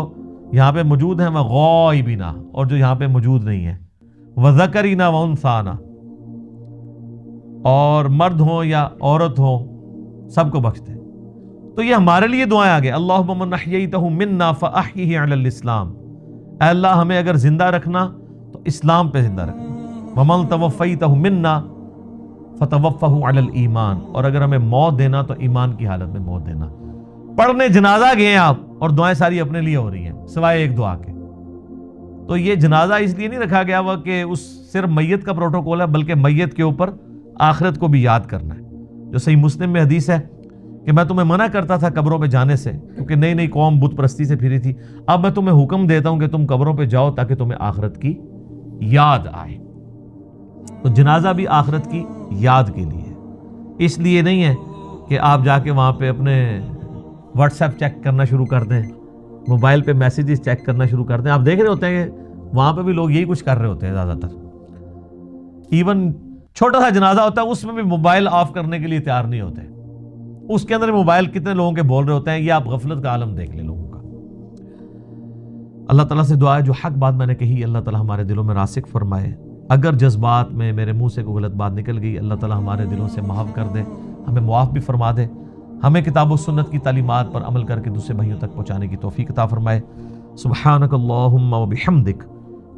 یہاں پہ موجود ہیں، وغائبینا اور جو یہاں پہ موجود نہیں ہیں، وذکرینا وانثانا اور مرد ہوں یا عورت ہوں سب کو بخش دے۔ تو یہ ہمارے لیے دعائیں آگے، اللہم من احییتہ منا فاحیہ علی الاسلام، اے اللہ ہمیں اگر زندہ رکھنا تو اسلام پہ زندہ رکھنا، ومن توفیتہ منا فتوفہ علی الایمان، اور اگر ہمیں موت دینا تو ایمان کی حالت میں موت دینا۔ پڑھنے جنازہ گئے آپ اور دعائیں ساری اپنے لیے ہو رہی ہیں سوائے ایک دعا کے۔ تو یہ جنازہ اس لیے نہیں رکھا گیا ہوا کہ اس صرف میت کا پروٹوکول ہے، بلکہ میت کے اوپر آخرت کو بھی یاد کرنا ہے۔ جو صحیح مسلم میں حدیث ہے کہ میں تمہیں منع کرتا تھا قبروں پہ جانے سے، کیونکہ نئی نئی قوم بت پرستی سے پھری تھی، اب میں تمہیں حکم دیتا ہوں کہ تم قبروں پہ جاؤ تاکہ تمہیں آخرت کی یاد آئے۔ تو جنازہ بھی آخرت کی یاد کے لیے ہے، اس لیے نہیں ہے کہ آپ جا کے وہاں پہ اپنے واٹس ایپ چیک کرنا شروع کر دیں، موبائل پہ میسیجز چیک کرنا شروع کر دیں۔ آپ دیکھ رہے ہوتے ہیں کہ وہاں پہ بھی لوگ یہی کچھ کر رہے ہوتے ہیں زیادہ تر، ایون چھوٹا سا جنازہ ہوتا ہے اس میں بھی موبائل آف کرنے کے لیے تیار نہیں ہوتے، اس کے اندر موبائل کتنے لوگوں کے بول رہے ہوتے ہیں، یہ آپ غفلت کا عالم دیکھ لیں لوگوں کا۔ اللہ تعالیٰ سے دعا ہے جو حق بات میں نے کہی اللہ تعالیٰ ہمارے دلوں میں راسخ فرمائے، اگر جذبات میں میرے منہ سے کوئی غلط بات نکل گئی اللہ تعالیٰ ہمارے دلوں سے معاف کر دے، ہمیں معاف بھی فرما دے، ہمیں کتاب و سنت کی تعلیمات پر عمل کر کے دوسرے بھائیوں تک پہنچانے کی توفیق عطا فرمائے۔ سبحانک اللہم و بحمدک،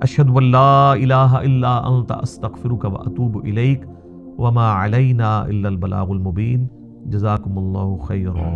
اشہد ان لا الہ الا انت، استغفرک و اتوب الیک، وما علینا الا البلاغ المبین۔ جزاکم اللہ خیرا۔